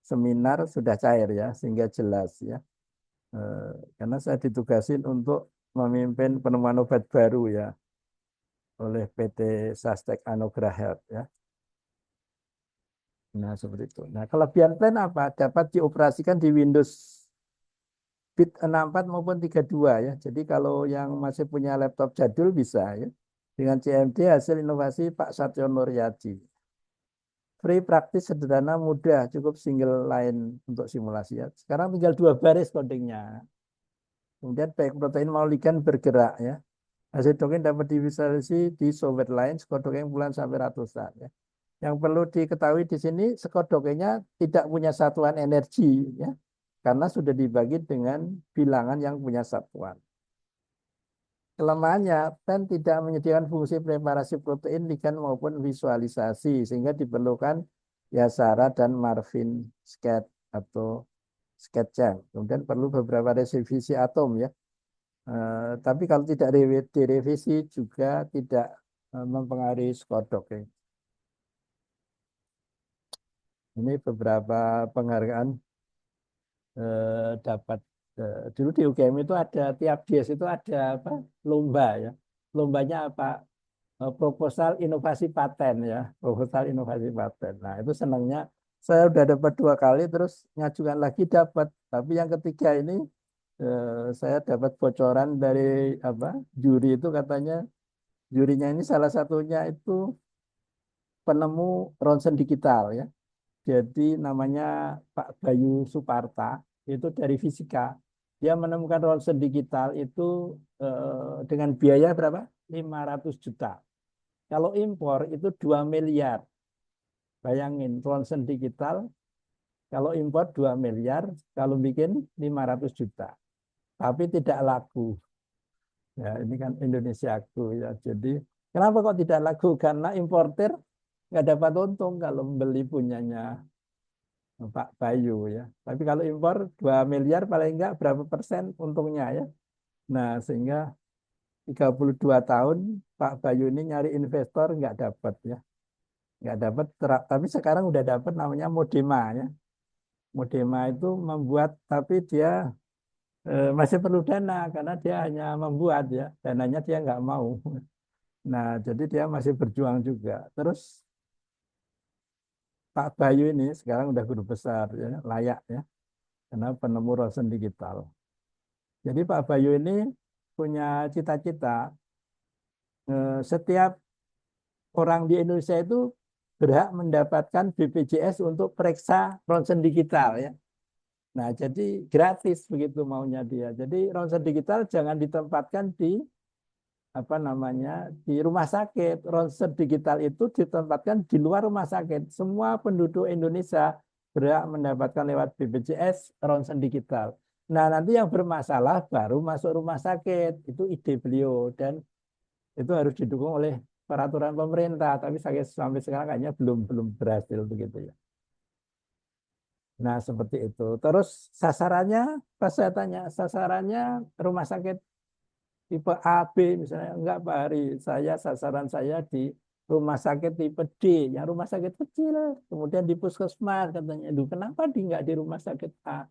seminar sudah cair ya, sehingga jelas ya. Karena saya ditugasin untuk memimpin penemuan obat baru ya oleh PT Sastek Anugrah Health ya. Nah seperti itu. Nah kelebihan plan apa? Dapat dioperasikan di Windows bit 64 maupun 32 ya. Jadi kalau yang masih punya laptop jadul bisa ya. Dengan CMD hasil inovasi Pak Satyo Nuryadi. Free, praktis, sederhana, mudah, cukup single line untuk simulasi ya. Sekarang tinggal 2 baris codingnya. Kemudian baik protein maupun ligan bergerak ya. Hasil docking dapat divisualisasi di software lain, skor docking puluhan sampai ratusan ya. Yang perlu diketahui di sini skor dockingnya tidak punya satuan energi ya. Karena sudah dibagi dengan bilangan yang punya satuan. Kelemahannya, PEN tidak menyediakan fungsi preparasi protein, ligan maupun visualisasi, sehingga diperlukan Yasara dan Marvin Sketch atau SketchUp. Kemudian perlu beberapa revisi atom ya. Tapi kalau tidak direvisi juga tidak mempengaruhi skor docking. Ini beberapa penghargaan dapat dulu di UGM itu ada tiap dies itu ada apa lomba ya, lombanya apa proposal inovasi paten ya, proposal inovasi paten. Nah itu senangnya saya udah dapat 2 kali terus ngajukan lagi dapat, tapi yang ketiga ini saya dapat bocoran dari apa juri itu, katanya jurinya ini salah satunya itu penemu ronsen digital ya. Jadi namanya Pak Bayu Suparta, itu dari fisika. Dia menemukan ronsen digital itu dengan biaya berapa? 500 juta. Kalau impor itu 2 miliar. Bayangin, ronsen digital kalau impor 2 miliar, kalau bikin 500 juta. Tapi tidak laku. Ya, ini kan Indonesia aku ya. Jadi kenapa kok tidak laku? Karena importer nggak dapat untung kalau membeli punyanya Pak Bayu ya. Tapi kalau impor 2 miliar paling enggak berapa persen untungnya ya. Nah, sehingga 32 tahun Pak Bayu ini nyari investor nggak dapat ya. Nggak dapat, tapi sekarang udah dapat namanya Modema ya. Modema itu membuat, tapi dia masih perlu dana karena dia hanya membuat ya, dananya dia nggak mau. Nah, jadi dia masih berjuang juga. Terus Pak Bayu ini sekarang udah guru besar ya, layak ya, karena penemu ronsen digital. Jadi Pak Bayu ini punya cita-cita setiap orang di Indonesia itu berhak mendapatkan BPJS untuk periksa ronsen digital ya. Nah, jadi gratis begitu maunya dia. Jadi ronsen digital jangan ditempatkan di di rumah sakit. Ronsen digital itu ditempatkan di luar rumah sakit. Semua penduduk Indonesia berhak mendapatkan lewat BPJS ronsen digital. Nah, nanti yang bermasalah baru masuk rumah sakit. Itu ide beliau dan itu harus didukung oleh peraturan pemerintah. Tapi sampai sekarang kayaknya belum berhasil begitu ya. Nah, seperti itu. Terus sasarannya, pas saya tanya, sasarannya rumah sakit tipe A, B misalnya, enggak Pak Hari, sasaran saya di rumah sakit tipe D, yang rumah sakit kecil, kemudian di puskesmas katanya, lu kenapa enggak di rumah sakit A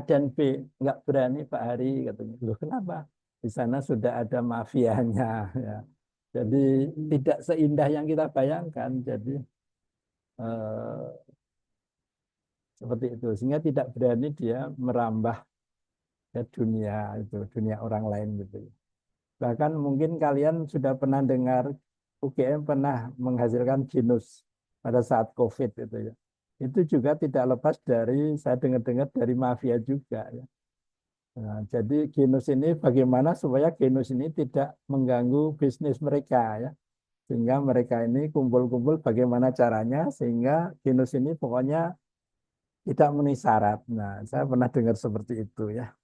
dan B, enggak berani Pak Hari katanya, lu kenapa? Di sana sudah ada mafianya, ya. Jadi tidak seindah yang kita bayangkan, jadi eh, seperti itu, sehingga tidak berani dia merambah ke dunia orang lain gitu. Bahkan mungkin kalian sudah pernah dengar UGM pernah menghasilkan genus pada saat COVID itu ya. Itu juga tidak lepas dari saya dengar-dengar dari mafia juga ya. Nah, jadi genus ini bagaimana supaya genus ini tidak mengganggu bisnis mereka ya. Sehingga mereka ini kumpul-kumpul bagaimana caranya sehingga genus ini pokoknya tidak memenuhi syarat. Nah, saya pernah dengar seperti itu ya.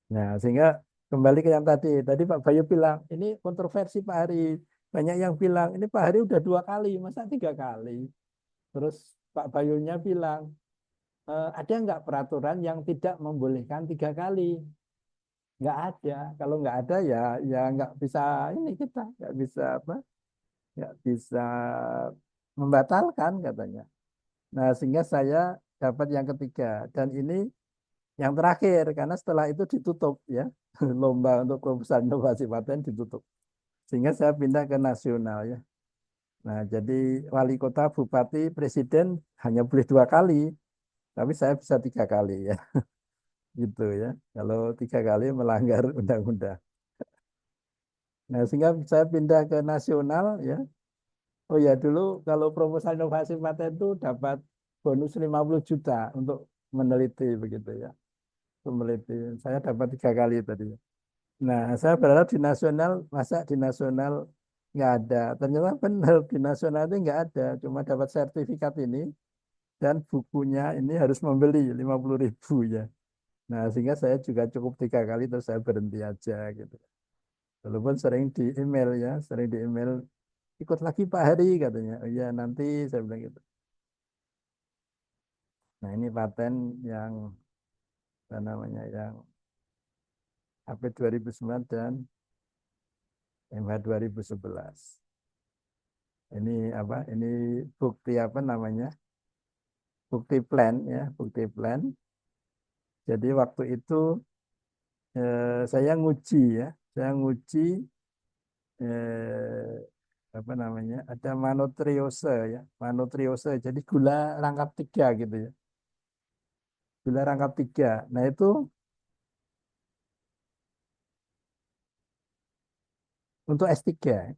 Nah, sehingga kembali ke yang tadi. Tadi Pak Bayu bilang, ini kontroversi Pak Hari. Banyak yang bilang, ini Pak Hari udah 2 kali, masa 3 kali. Terus Pak Bayunya bilang, ada nggak peraturan yang tidak membolehkan 3 kali? Nggak ada. Kalau nggak ada ya nggak bisa ini kita nggak bisa nggak bisa membatalkan katanya. Nah, sehingga saya dapat yang ketiga dan ini yang terakhir karena setelah itu ditutup ya lomba untuk proposal inovasi paten ditutup sehingga saya pindah ke nasional ya. Nah, jadi wali kota, bupati, presiden hanya boleh 2 kali, tapi saya bisa 3 kali ya gitu ya. Kalau 3 kali melanggar undang-undang. Nah, sehingga saya pindah ke nasional ya. Oh ya, dulu kalau proposal inovasi paten itu dapat bonus 50 juta untuk meneliti begitu ya. Meneliti. Saya dapat 3 kali tadi. Nah, saya berharap di nasional, masa di nasional nggak ada. Ternyata benar di nasional itu nggak ada. Cuma dapat sertifikat ini dan bukunya ini harus membeli 50.000 ya. Nah, sehingga saya juga cukup 3 kali terus saya berhenti aja gitu. Walaupun sering di email ya, sering di email ikut lagi Pak Hari katanya. Oh iya nanti saya bilang gitu. Nah, ini paten yang apa namanya yang HP 2009 dan MH 2011. Ini apa? Ini bukti apa namanya? Bukti plan ya, bukti plan. Jadi waktu itu saya nguji ya, saya nguji eh, apa namanya? Ada manotriose ya, manotriose. Jadi gula rangkap 3 gitu ya, gula rangkap 3. Nah itu untuk S3,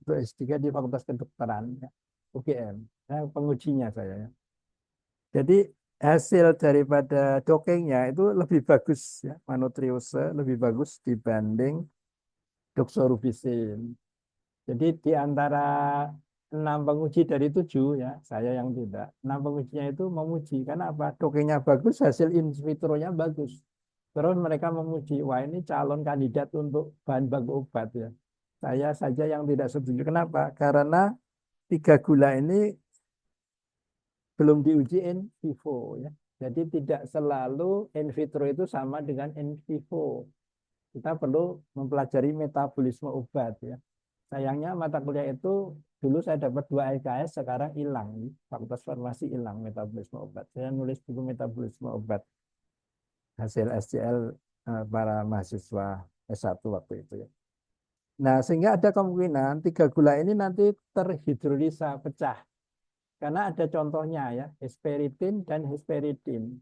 untuk S3 di Fakultas Kedokteran ya, UGM. Saya pengujinya saya ya. Jadi hasil daripada dokengnya itu lebih bagus ya, manotriose lebih bagus dibanding doxorubicin. Jadi di antara 6 penguji dari 7 ya, saya yang tidak. 6 pengujinya itu memuji karena apa? Dokengnya bagus, hasil in vitro-nya bagus. Terus mereka memuji, wah ini calon kandidat untuk bahan baku obat ya. Saya saja yang tidak setuju. Kenapa? Karena 3 gula ini belum diuji in vivo ya. Jadi tidak selalu in vitro itu sama dengan in vivo. Kita perlu mempelajari metabolisme obat ya. Sayangnya mata kuliah itu dulu saya dapat 2 LKS, sekarang hilang. Fakultas Farmasi hilang metabolisme obat. Saya nulis buku metabolisme obat hasil SCL para mahasiswa S1 waktu itu ya. Nah, sehingga ada kemungkinan 3 gula ini nanti terhidrolisa, pecah. Karena ada contohnya ya, hesperitin dan hesperidin.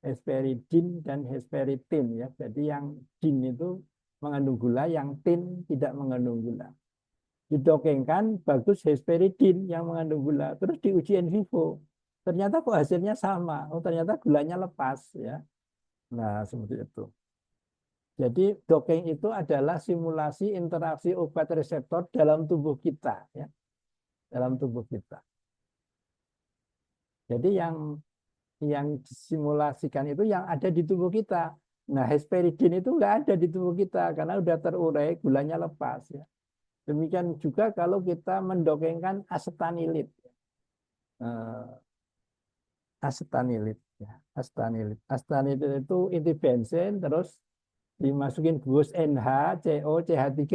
Hesperidin dan hesperitin ya. Jadi yang din itu mengandung gula, yang tin tidak mengandung gula. Didokengkan bagus hesperidin yang mengandung gula, terus diuji in vivo. Ternyata kok hasilnya sama. Oh, ternyata gulanya lepas ya. Nah, seperti itu. Jadi dokeng itu adalah simulasi interaksi obat reseptor dalam tubuh kita ya. Dalam tubuh kita. Jadi yang disimulasikan itu yang ada di tubuh kita. Nah, hesperidin itu nggak ada di tubuh kita karena udah terurai, gulanya lepas ya. Demikian juga kalau kita mendokengkan asetanilit. Asetanilit ya. Asetanilit itu inti bensin terus dimasukin bus NH, CO, CH3.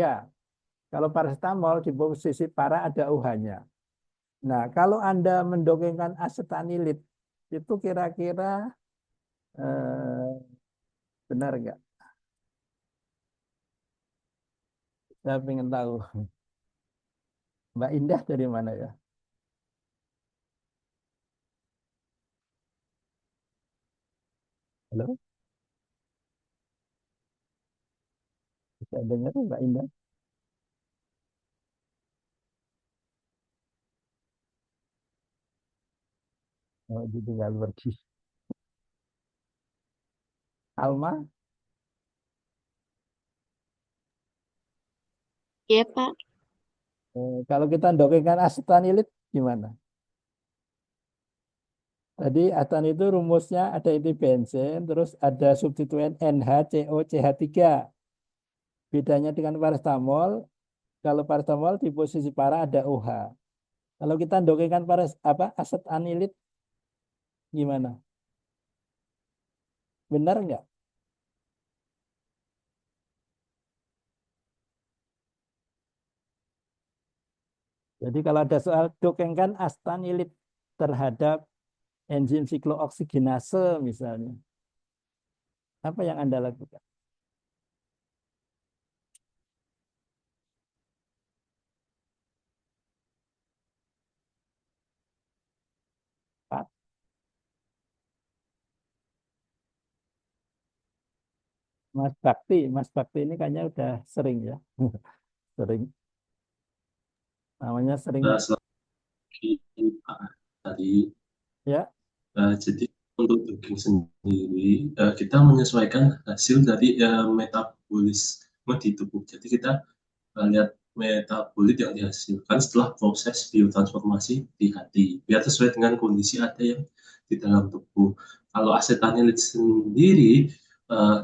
Kalau paracetamol di posisi para ada OH-nya. Nah, kalau Anda mendokengkan asetanilit, itu kira-kira benar nggak? Saya ingin tahu. Mbak Indah dari mana ya? Halo? Bisa dengar Mbak Indah? Oh, ditinggal pergi. Alma? Iya, Pak. Kalau kita dokengkan asetanilit gimana? Tadi asetan itu rumusnya ada inti bensin, terus ada substituen NH, CO, CH3. Bedanya dengan paracetamol, kalau paracetamol di posisi para ada OH. Kalau kita dokengkan asetanilit gimana? Benar nggak? Jadi kalau ada soal dokengkan astanilit terhadap enzim siklooksigenase misalnya, apa yang Anda lakukan? Pak? Mas Bakti ini kayaknya udah sering ya, sering. Namanya sering Selagi tadi, ya. jadi untuk daging sendiri, kita menyesuaikan hasil dari metabolisme di tubuh. Jadi kita lihat metabolit yang dihasilkan setelah proses biotransformasi di hati, biar sesuai dengan kondisi ada yang di dalam tubuh. Kalau asetanilit sendiri,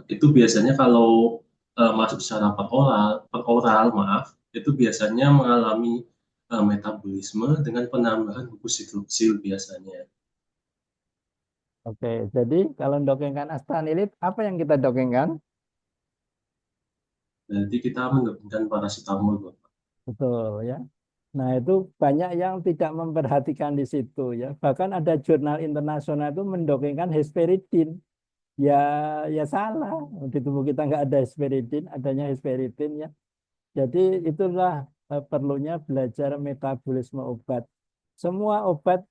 itu biasanya kalau masuk secara per oral, itu biasanya mengalami metabolisme dengan penambahan gugus hidroksil biasanya. Oke, jadi kalau dokengkan astanilit, apa yang kita dokengkan? Jadi kita mendapatkan paracetamol, Bapak. Betul ya. Nah, itu banyak yang tidak memperhatikan di situ ya. Bahkan ada jurnal internasional itu mendokengkan hesperidin. Ya, ya salah. Di tubuh kita nggak ada hesperidin, adanya hesperidin ya. Jadi itulah perlunya belajar metabolisme obat. Semua obat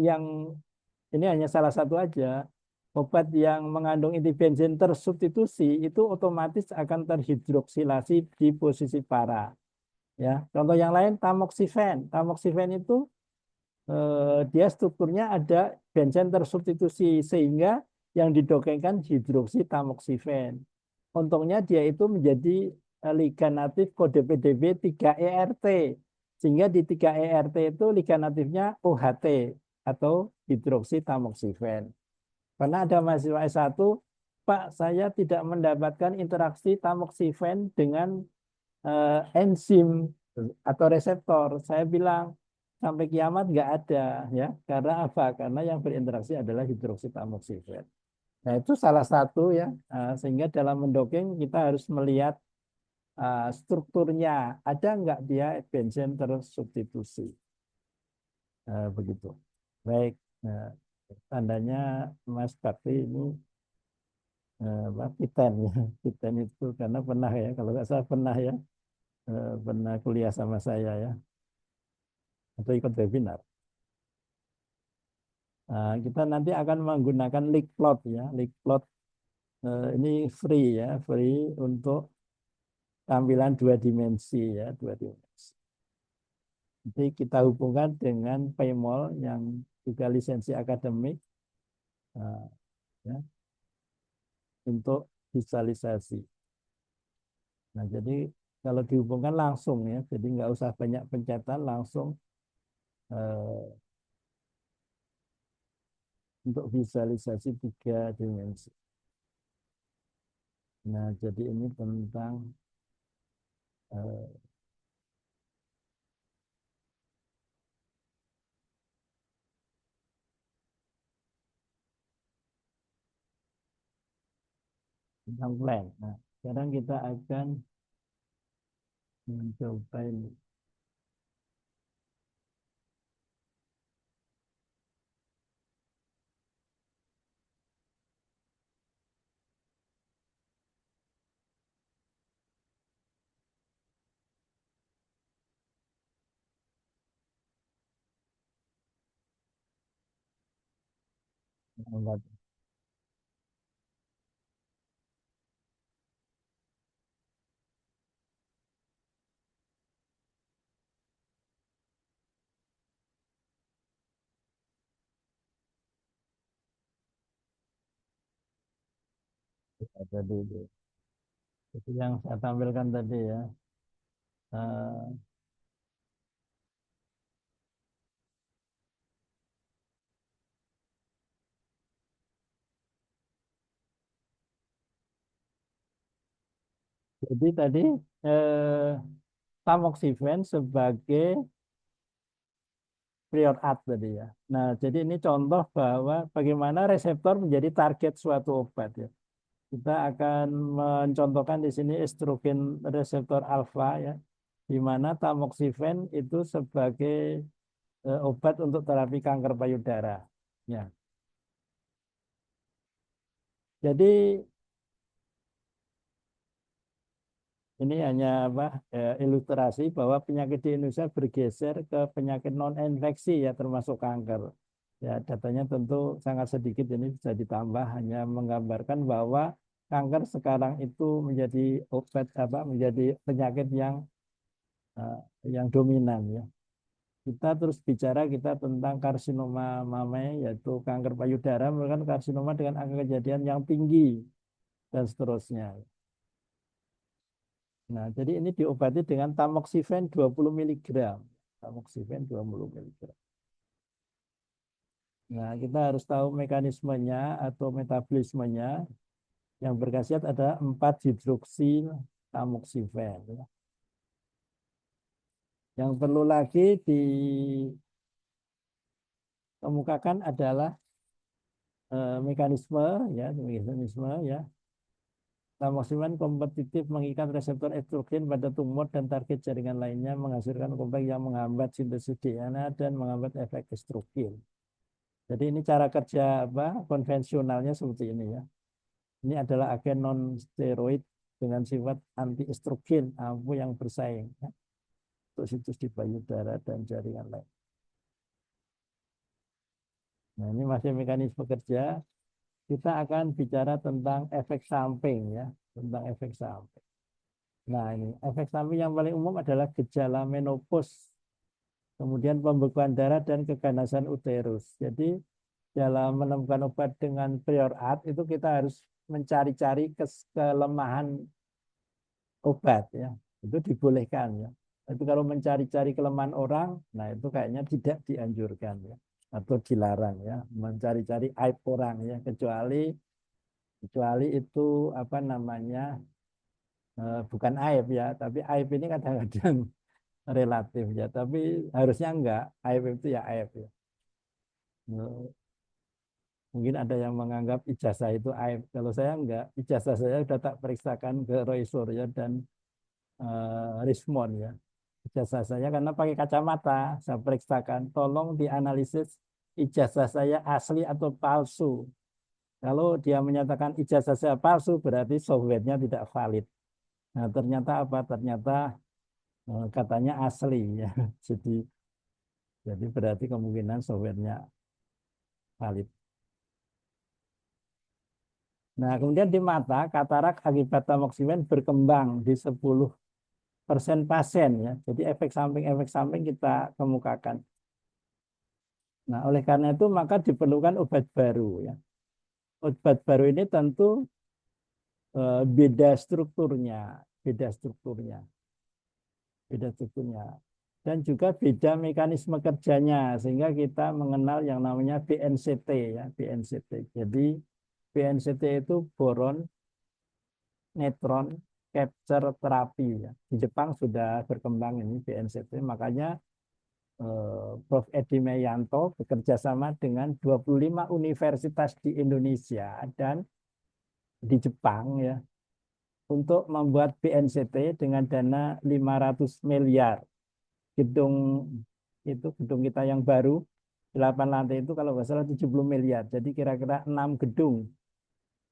yang ini hanya salah satu aja. Obat yang mengandung inti bensin tersubstitusi itu otomatis akan terhidroksilasi di posisi para. Ya, contoh yang lain tamoxifen. Tamoxifen itu dia strukturnya ada benzen tersubstitusi sehingga yang didokengkan hidroksitamoxifen. Untungnya dia itu menjadi ligan natif kode PDB 3ERT. Sehingga di 3ERT itu ligan natifnya OHT atau hidroksitamoxifen. Karena ada mahasiswa S1, Pak, saya tidak mendapatkan interaksi tamoxifen dengan enzim atau reseptor. Saya bilang sampai kiamat nggak ada ya. Karena apa? Karena yang berinteraksi adalah hidroksitamoxifen. Nah, itu salah satu ya. Sehingga dalam mendokeng kita harus melihat strukturnya ada nggak dia benzen tersubstitusi. Begitu. Baik. Tandanya Mas Bakti ini Piten ya. Piten itu karena pernah ya, kalau nggak salah pernah ya, pernah kuliah sama saya ya, atau ikut webinar. Kita nanti akan menggunakan Leakplot ya. Leakplot ini free ya, free untuk tampilan 2 dimensi ya, 2 dimensi. Jadi kita hubungkan dengan PayMall yang juga lisensi akademik ya, untuk visualisasi. Nah, jadi kalau dihubungkan langsung ya, jadi nggak usah banyak pencetan, langsung untuk visualisasi 3 dimensi. Nah, jadi ini tentang tentang plan. Nah, sekarang kita akan mencoba ini. Tadi itu yang saya tampilkan tadi ya. Jadi tadi tamoxifen sebagai prior art tadi ya. Nah, jadi ini contoh bahwa bagaimana reseptor menjadi target suatu obat ya. Kita akan mencontohkan di sini estrogen reseptor alfa ya, di mana tamoxifen itu sebagai obat untuk terapi kanker payudara. Ya. Jadi ini hanya ilustrasi bahwa penyakit di Indonesia bergeser ke penyakit non infeksi ya, termasuk kanker. Ya, datanya tentu sangat sedikit, ini bisa ditambah, hanya menggambarkan bahwa kanker sekarang itu menjadi obat menjadi penyakit yang dominan ya. Kita terus bicara tentang karsinoma mame, yaitu kanker payudara, merupakan karsinoma dengan angka kejadian yang tinggi dan seterusnya. Nah, jadi ini diobati dengan tamoxifen 20 mg. Tamoxifen 20 mg. Nah, kita harus tahu mekanismenya atau metabolismenya. Yang berkhasiat ada 4 hidroksil tamoxifen. Yang perlu lagi dikemukakan adalah mekanisme ya. Tamoxifen kompetitif mengikat reseptor estrogen pada tumor dan target jaringan lainnya, menghasilkan kompleks yang menghambat sintesis DNA dan menghambat efek estrogen. Jadi ini cara kerja konvensionalnya seperti ini ya. Ini adalah agen non steroid dengan sifat anti estrogen, yang bersaing ya, untuk situs di payudara dan jaringan lain. Nah, ini masih mekanisme kerja. Kita akan bicara tentang efek samping ya, tentang efek samping. Nah, ini efek samping yang paling umum adalah gejala menopause, kemudian pembekuan darah dan keganasan uterus. Jadi dalam menemukan obat dengan prior art itu kita harus mencari-cari kelemahan obat ya. Itu dibolehkan ya. Tapi kalau mencari-cari kelemahan orang, nah itu kayaknya tidak dianjurkan ya, atau dilarang ya, mencari-cari aib orang ya, kecuali itu bukan aib ya, tapi aib ini kadang-kadang relatif ya, tapi harusnya enggak, aib itu ya aib ya. Mungkin ada yang menganggap ijazah itu aib, kalau saya enggak, ijazah saya sudah tak periksakan ke Roy Suryo dan Rismond ya. Ijazah saya karena pakai kacamata, saya periksakan, tolong dianalisis ijazah saya asli atau palsu. Kalau dia menyatakan ijazah saya palsu, berarti softwarenya tidak valid. Nah, ternyata apa? Ternyata katanya asli ya. Jadi berarti kemungkinan softwarenya valid. Nah, kemudian di mata, katarak akibat tamoxifen berkembang di 10% pasien ya. Jadi efek samping kita kemukakan. Nah, oleh karena itu maka diperlukan obat baru ya. Obat baru ini tentu beda strukturnya, beda strukturnya, beda strukturnya. Dan juga beda mekanisme kerjanya sehingga kita mengenal yang namanya BNCT ya, BNCT. Jadi BNCT itu boron neutron capture terapi ya. Di Jepang sudah berkembang ini BNCT, makanya Prof. Edi Meyanto bekerja sama dengan 25 universitas di Indonesia dan di Jepang ya untuk membuat BNCT dengan dana 500 miliar. Gedung kita yang baru 8 lantai itu kalau nggak salah 70 miliar. Jadi kira-kira 6 gedung.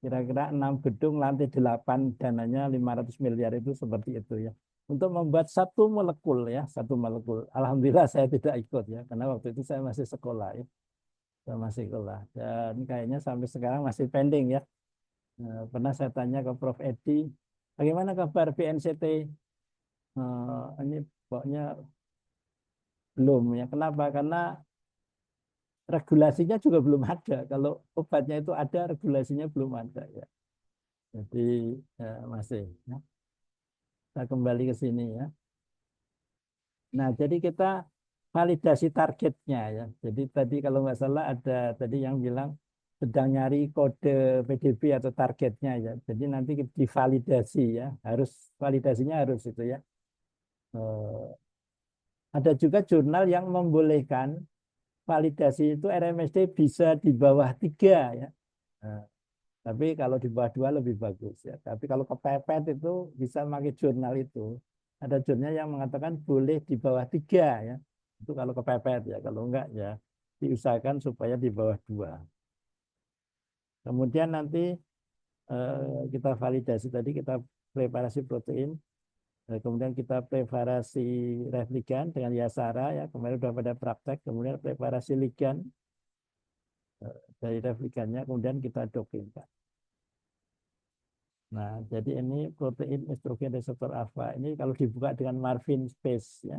Kira-kira 6 gedung lantai 8 dananya 500 miliar itu seperti itu ya. Untuk membuat satu molekul ya, satu molekul. Alhamdulillah saya tidak ikut ya, karena waktu itu saya masih sekolah ya. Saya masih sekolah dan kayaknya sampai sekarang masih pending ya. Pernah saya tanya ke Prof. Edi, bagaimana kabar BNCT? Ini pokoknya belum ya. Kenapa? Karena regulasinya juga belum ada. Kalau obatnya itu ada, regulasinya belum ada ya. Jadi masih. Ya. Kita kembali ke sini ya. Nah, jadi kita validasi targetnya ya. Jadi tadi kalau nggak salah ada tadi yang bilang sedang nyari kode PDB atau targetnya ya. Jadi nanti divalidasi ya. Harus validasinya harus itu ya. Ada juga jurnal yang membolehkan validasi itu RMSD bisa di bawah 3 ya. Nah, tapi kalau di bawah 2 lebih bagus ya. Tapi kalau kepepet itu bisa pakai jurnal itu. Ada jurnal yang mengatakan boleh di bawah 3 ya. Itu kalau kepepet ya. Kalau enggak ya diusahakan supaya di bawah 2. Kemudian nanti kita validasi tadi, kita preparasi protein. Kemudian kita preparasi replikan dengan Yasara ya, kemarin sudah pada praktek. Kemudian preparasi ligan dari replikannya, kemudian kita dopingkan. Nah, jadi ini protein estrogen reseptor alfa. Ini kalau dibuka dengan Marvin space ya.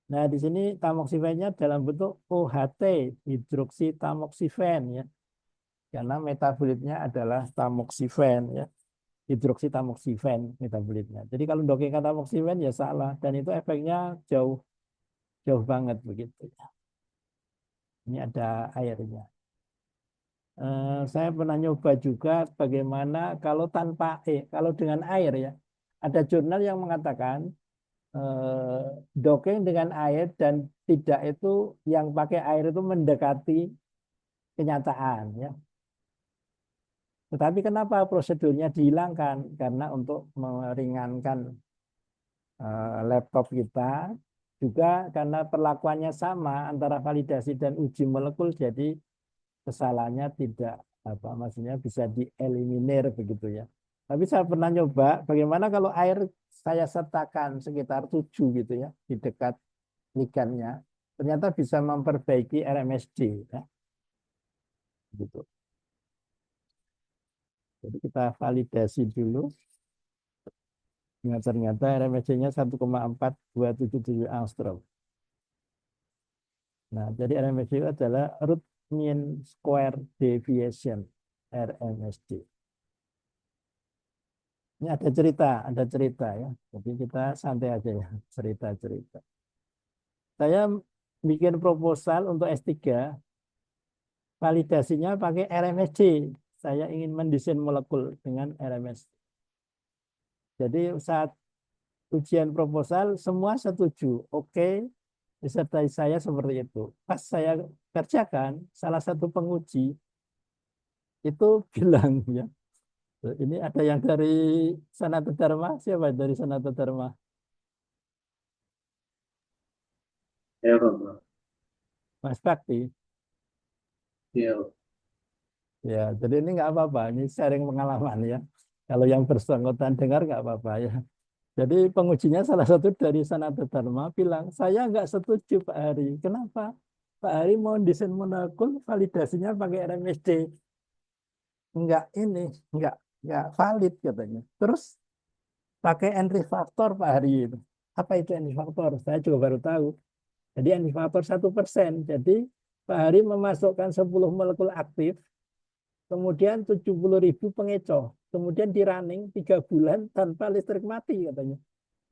Nah, di sini tamoxifennya dalam bentuk OHT, hidroksitamoxifen ya. Karena metabolitnya adalah tamoxifen ya. Hidroksitamoxifen metabolitnya. Jadi kalau dopingkan tamoxifen ya salah, dan itu efeknya jauh banget begitu. Ini ada airnya. Saya pernah nyoba juga bagaimana kalau kalau dengan air ya. Ada jurnal yang mengatakan doping dengan air dan tidak itu yang pakai air itu mendekati kenyataan ya. Tetapi kenapa prosedurnya dihilangkan? Karena untuk meringankan laptop kita, juga karena perlakuannya sama antara validasi dan uji molekul, jadi kesalahannya tidak maksudnya bisa dieliminir begitu ya. Tapi saya pernah nyoba bagaimana kalau air saya sertakan sekitar 7 gitu ya di dekat ligannya, ternyata bisa memperbaiki RMSD ya. Gitu. Jadi kita validasi dulu. Nah, ternyata RMSD-nya 1,4277 angstrom. Nah, jadi RMSD itu adalah root mean square deviation, RMSD. Ini ada cerita ya. Jadi kita santai aja ya, cerita-cerita. Saya bikin proposal untuk S3, validasinya pakai RMSD. Saya ingin mendesain molekul dengan RMSD. Jadi saat ujian proposal semua setuju, oke, disertai saya seperti itu. Pas saya kerjakan, salah satu penguji itu bilang ya, Ini ada yang dari Sanata Dharma. Siapa dari Sanata Dharma? Ya, Bapak. Mas Bakti. Ya, Ya, jadi ini nggak apa-apa. Ini sharing pengalaman ya. Kalau yang bersangkutan dengar nggak apa-apa ya. Jadi pengujinya salah satu dari Sanata Dharma bilang, saya nggak setuju Pak Hari. Kenapa? Pak Hari mau desain molekul validasinya pakai RMSD. Enggak ini, enggak valid katanya. Terus pakai entry faktor Pak Hari itu. Apa itu entry faktor? Saya juga baru tahu. Jadi entry faktor 1%. Jadi Pak Hari memasukkan 10 molekul aktif, kemudian 70.000 pengecoh. Kemudian di running 3 bulan tanpa listrik mati katanya.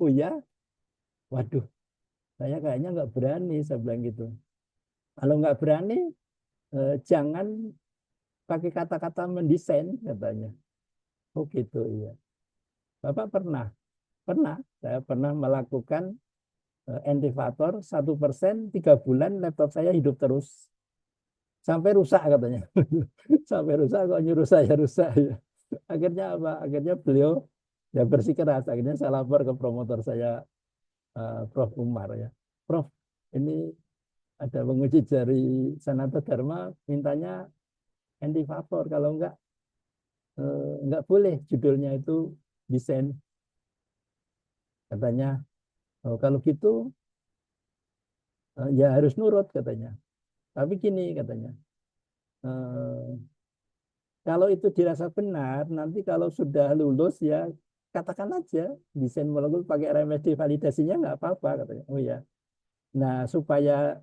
Oh ya, waduh, saya kayaknya nggak berani, saya bilang gitu. Kalau nggak berani, jangan pakai kata-kata mendesain katanya. Oh gitu, iya. Bapak pernah, saya pernah melakukan entivator 1%, 3 bulan laptop saya hidup terus. Sampai rusak katanya. Sampai rusak kok nyuruh saya rusak ya. Akhirnya apa? Akhirnya beliau ya bersikeras. Akhirnya saya lapor ke promotor saya, Prof. Umar ya. Prof, ini ada penguji dari Sanata Dharma mintanya entivator. Kalau enggak boleh judulnya itu desain. Katanya, oh, kalau gitu ya harus nurut katanya. Tapi gini katanya, eh, kalau itu dirasa benar, nanti kalau sudah lulus ya katakan aja desain molekul pakai RMSD validasinya nggak apa-apa katanya. Oh ya. Nah supaya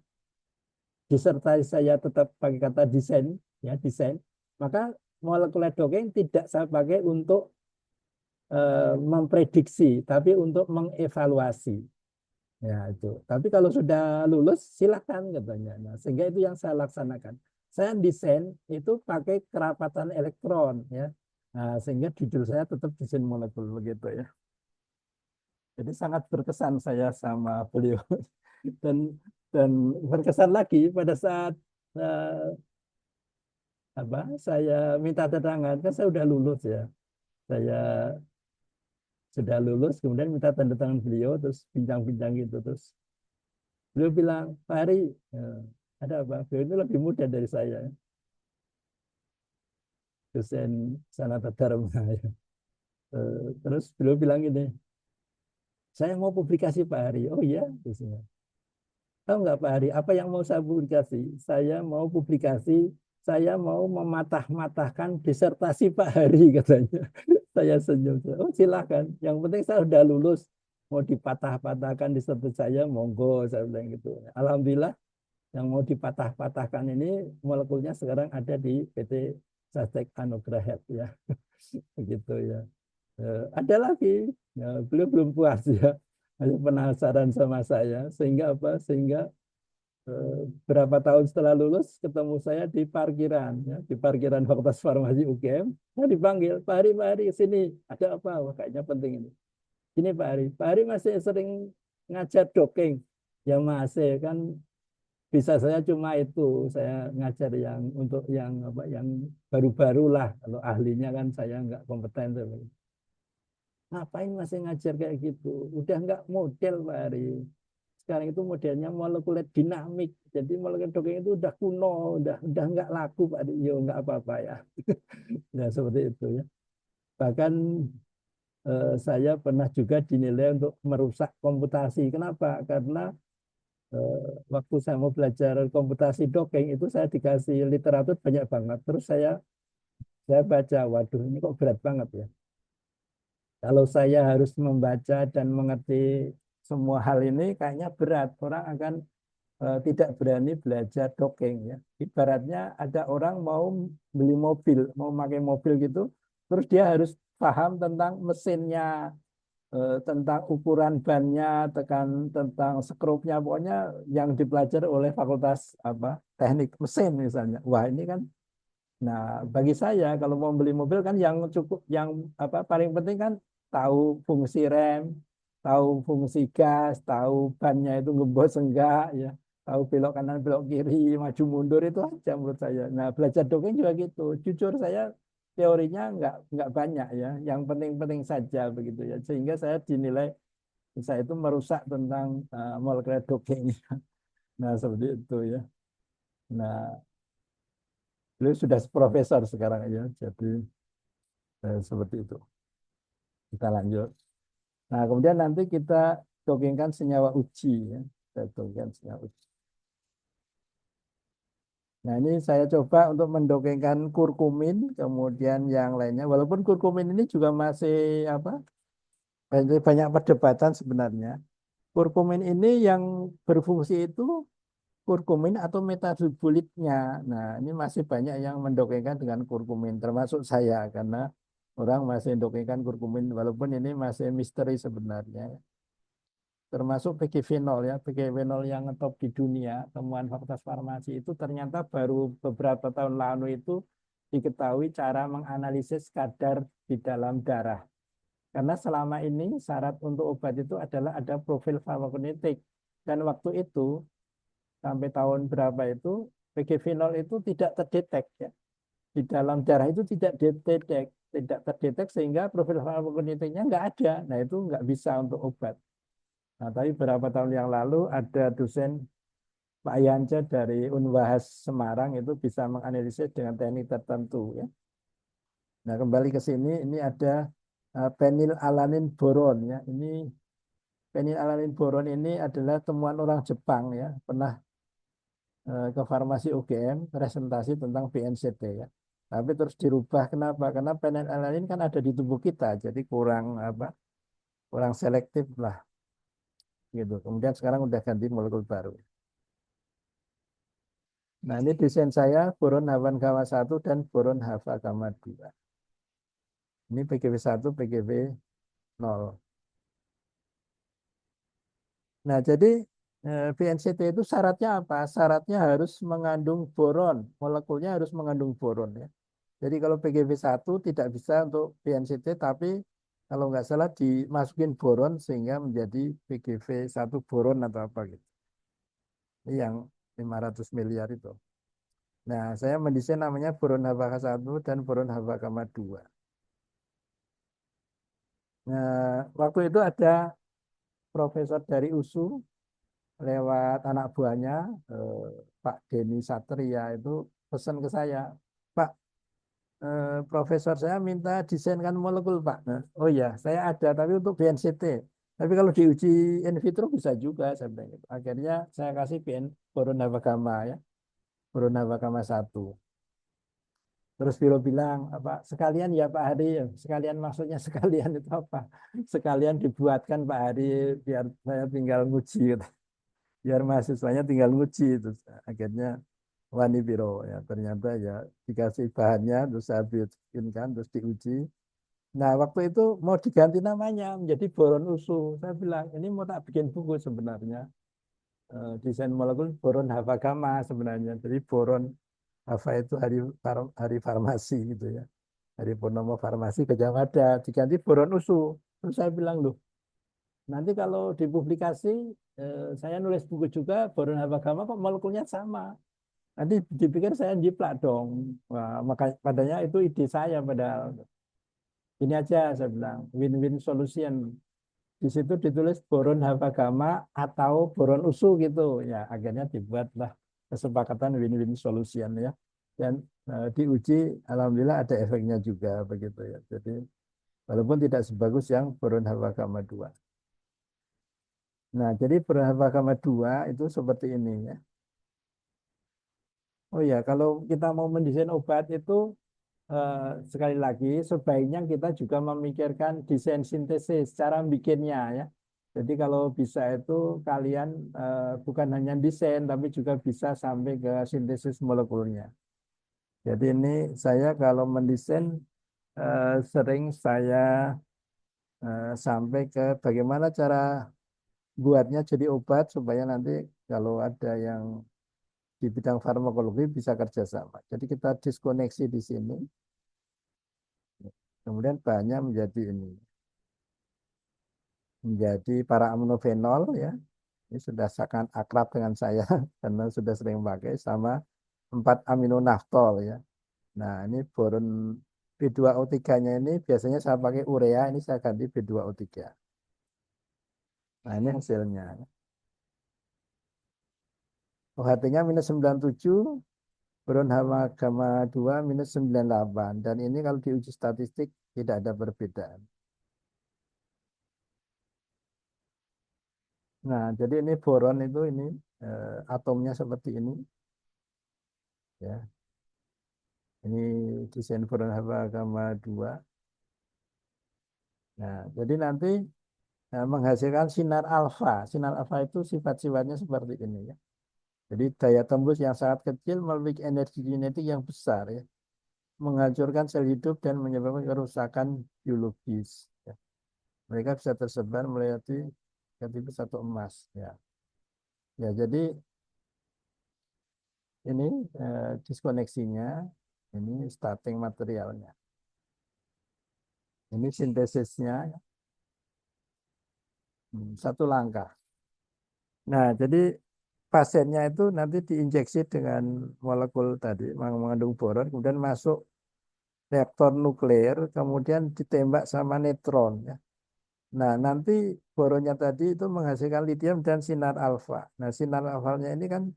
disertasi saya tetap pakai kata desain ya desain, maka molekular docking tidak saya pakai untuk memprediksi, tapi untuk mengevaluasi. Ya itu. Tapi kalau sudah lulus silakan katanya. Nah, sehingga itu yang saya laksanakan. Saya desain itu pakai kerapatan elektron ya. Nah, sehingga judul saya tetap desain molekul begitu ya. Jadi sangat berkesan saya sama beliau dan dan berkesan lagi pada saat saya minta tanda tangan kan saya sudah lulus ya. Saya sudah lulus kemudian minta tanda tangan beliau terus bincang-bincang gitu terus beliau bilang, Pak Ari, ada apa? Beliau itu lebih muda dari saya, dosen Sanata Dharma. Ya. Terus beliau bilang gini, saya mau publikasi Pak Ari. Oh iya, terusnya. Tahu nggak Pak Ari, apa yang mau saya publikasi? Saya mau publikasi, saya mau mematah-matahkan disertasi Pak Hari katanya. Saya senyum. Oh silakan, yang penting saya sudah lulus. Mau dipatah-patahkan disertasi saya, monggo, saya bilang gitu. Alhamdulillah yang mau dipatah-patahkan ini molekulnya sekarang ada di PT Sastek Anugrah Health ya. Begitu ya. Ada lagi, ya, beliau belum puas ya. Masih penasaran sama saya sehingga apa? Sehingga berapa tahun setelah lulus ketemu saya di parkiran ya, di parkiran Fakultas Farmasi UGM. Saya dipanggil, Pak Hari, Pak Hari, sini ada apa? Wah, kayaknya penting ini. Ini Pak Hari masih sering ngajar docking. Ya masih kan bisa saya cuma itu saya ngajar yang untuk yang apa yang baru-baru lah kalau ahlinya kan saya nggak kompeten. Ngapain masih ngajar kayak gitu? Udah nggak model Pak Ari. Sekarang itu modelnya molekuler dinamik. Jadi molekuler docking itu udah kuno, udah nggak laku Pak Ari. Yo nggak apa-apa ya. Ya seperti itu ya. Bahkan saya pernah juga dinilai untuk merusak komputasi. Kenapa? Karena waktu saya mau belajar komputasi docking itu saya dikasih literatur banyak banget. Terus saya baca, waduh ini kok berat banget ya. Kalau saya harus membaca dan mengerti semua hal ini kayaknya berat. Orang akan tidak berani belajar docking ya. Ibaratnya ada orang mau beli mobil, mau pakai mobil gitu, terus dia harus paham tentang mesinnya, tentang ukuran bannya, tentang skrupnya, pokoknya yang dipelajari oleh Fakultas apa Teknik Mesin misalnya. Wah ini kan, nah bagi saya kalau mau beli mobil kan yang cukup, yang apa paling penting kan tahu fungsi rem, tahu fungsi gas, tahu bannya itu ngembos enggak ya, tahu belok kanan belok kiri, maju mundur itu aja menurut saya. Nah belajar docking juga gitu. Jujur saya teorinya nggak banyak ya, yang penting-penting saja begitu ya. Sehingga saya dinilai saya itu merusak tentang molekuler docking. Nah, seperti itu ya. Nah, beliau sudah profesor sekarang ya, jadi seperti itu. Kita lanjut. Nah, kemudian nanti kita doggingkan senyawa uji ya. Kita doggingkan senyawa uji. Nah, ini saya coba untuk mendokengkan kurkumin, kemudian yang lainnya. Walaupun kurkumin ini juga masih apa? Banyak perdebatan sebenarnya. Kurkumin ini yang berfungsi itu kurkumin atau metabolitnya. Nah, ini masih banyak yang mendokengkan dengan kurkumin, termasuk saya karena orang masih mendokengkan kurkumin walaupun ini masih misteri sebenarnya. Termasuk PGV0 ya, PGV0 yang ngetop di dunia, temuan fakultas farmasi itu ternyata baru beberapa tahun lalu itu diketahui cara menganalisis kadar di dalam darah. Karena selama ini syarat untuk obat itu adalah ada profil farmakokinetik. Dan waktu itu sampai tahun berapa itu PGV0 itu tidak terdetek ya. Di dalam darah itu tidak terdetek sehingga profil farmakokinetiknya nggak ada. Nah itu nggak bisa untuk obat. Nah, tapi beberapa tahun yang lalu ada dosen Pak Yance dari Unwahas Semarang itu bisa menganalisis dengan teknik tertentu ya. Nah kembali ke sini ini ada penilalanin boron ya. Ini penilalanin boron ini adalah temuan orang Jepang ya. Pernah ke farmasi UGM presentasi tentang BNCT ya. Tapi terus dirubah kenapa? Karena penilalanin kan ada di tubuh kita, jadi kurang apa? Kurang selektif lah gitu. Kemudian sekarang udah ganti molekul baru. Nah, ini desain saya boron Havan gamma 1 dan boron Hava gamma 2. Ini PGW 1, PGW 0. Nah, jadi BNCT itu syaratnya apa? Syaratnya harus mengandung boron, molekulnya harus mengandung boron ya. Jadi kalau PGW 1 tidak bisa untuk BNCT, tapi kalau nggak salah dimasukin boron sehingga menjadi PGW 1 boron atau apa gitu. Ini yang 500 miliar itu. Nah, saya mendesain namanya boron Hava 1 dan boron Hava gamma 2. Nah, waktu itu ada profesor dari USU lewat anak buahnya Pak Denny Satria itu pesan ke saya, Pak, profesor saya minta desainkan molekul Pak. Nah, oh ya, saya ada tapi untuk BNCT. Tapi kalau diuji in vitro bisa juga saya bilang gitu. Akhirnya saya kasih boron Hava gamma ya, boron Hava gamma 1. Terus Viro bilang apa sekalian ya Pak Hari, sekalian maksudnya sekalian itu apa? Sekalian dibuatkan Pak Hari biar saya tinggal nguji gitu. Biar mahasiswanya tinggal nguji itu. Akhirnya Wani Biro ya ternyata ya dikasih bahannya terus saya bikinkan terus diuji. Nah waktu itu mau diganti namanya menjadi boron usu. Saya bilang ini mau tak bikin buku sebenarnya. Desain molekul boron Hava gamma sebenarnya. Jadi boron Hava itu hari farmasi gitu ya. Hari Purnomo Farmasi Gajah Mada diganti boron usu. Terus saya bilang loh, nanti kalau dipublikasi saya nulis buku juga boron Hava gamma kok molekulnya sama. Nanti dipikir saya jiplak dong. Wah, maka padanya itu ide saya padahal. Ini aja saya bilang win-win solution. Di situ ditulis boron Hava gamma atau boron usu gitu. Ya akhirnya dibuatlah kesepakatan win-win solution ya. Dan diuji alhamdulillah ada efeknya juga begitu ya. Jadi walaupun tidak sebagus yang boron Hava gamma 2. Nah, jadi boron Hava gamma 2 itu seperti ini ya. Oh ya, kalau kita mau mendesain obat itu sekali lagi sebaiknya kita juga memikirkan desain sintesis, cara bikinnya ya. Jadi kalau bisa itu kalian bukan hanya desain tapi juga bisa sampai ke sintesis molekulnya. Jadi ini saya kalau mendesain sering saya sampai ke bagaimana cara buatnya jadi obat supaya nanti kalau ada yang di bidang farmakologi bisa kerjasama. Jadi kita diskoneksi di sini. Kemudian bahannya menjadi ini. Menjadi para aminofenol ya. Ini sudah sangat akrab dengan saya karena sudah sering pakai sama 4 aminonaftol ya. Nah, ini boron B2O3-nya ini biasanya saya pakai urea, ini saya ganti B2O3. Nah, ini hasilnya. OHT-nya minus 97, boron hama gamma 2 minus 98. Dan ini kalau diuji statistik tidak ada perbedaan. Nah, jadi ini boron itu ini atomnya seperti ini. Ya, ini desain boron hama gamma 2. Nah, jadi nanti menghasilkan sinar alfa. Sinar alfa itu sifat-sifatnya seperti ini ya. Jadi daya tembus yang sangat kecil memiliki energi kinetik yang besar ya. Menghancurkan sel hidup dan menyebabkan kerusakan biologis. Ya. Mereka bisa tersebar melewati tipis atau emas. Ya, ya jadi ini diskoneksinya, ini starting materialnya. Ini sintesisnya satu langkah. Nah, jadi pasiennya itu nanti diinjeksi dengan molekul tadi mengandung boron, kemudian masuk reaktor nuklir, kemudian ditembak sama neutron ya. Nah, nanti boronnya tadi itu menghasilkan litium dan sinar alfa. Nah, sinar alfanya ini kan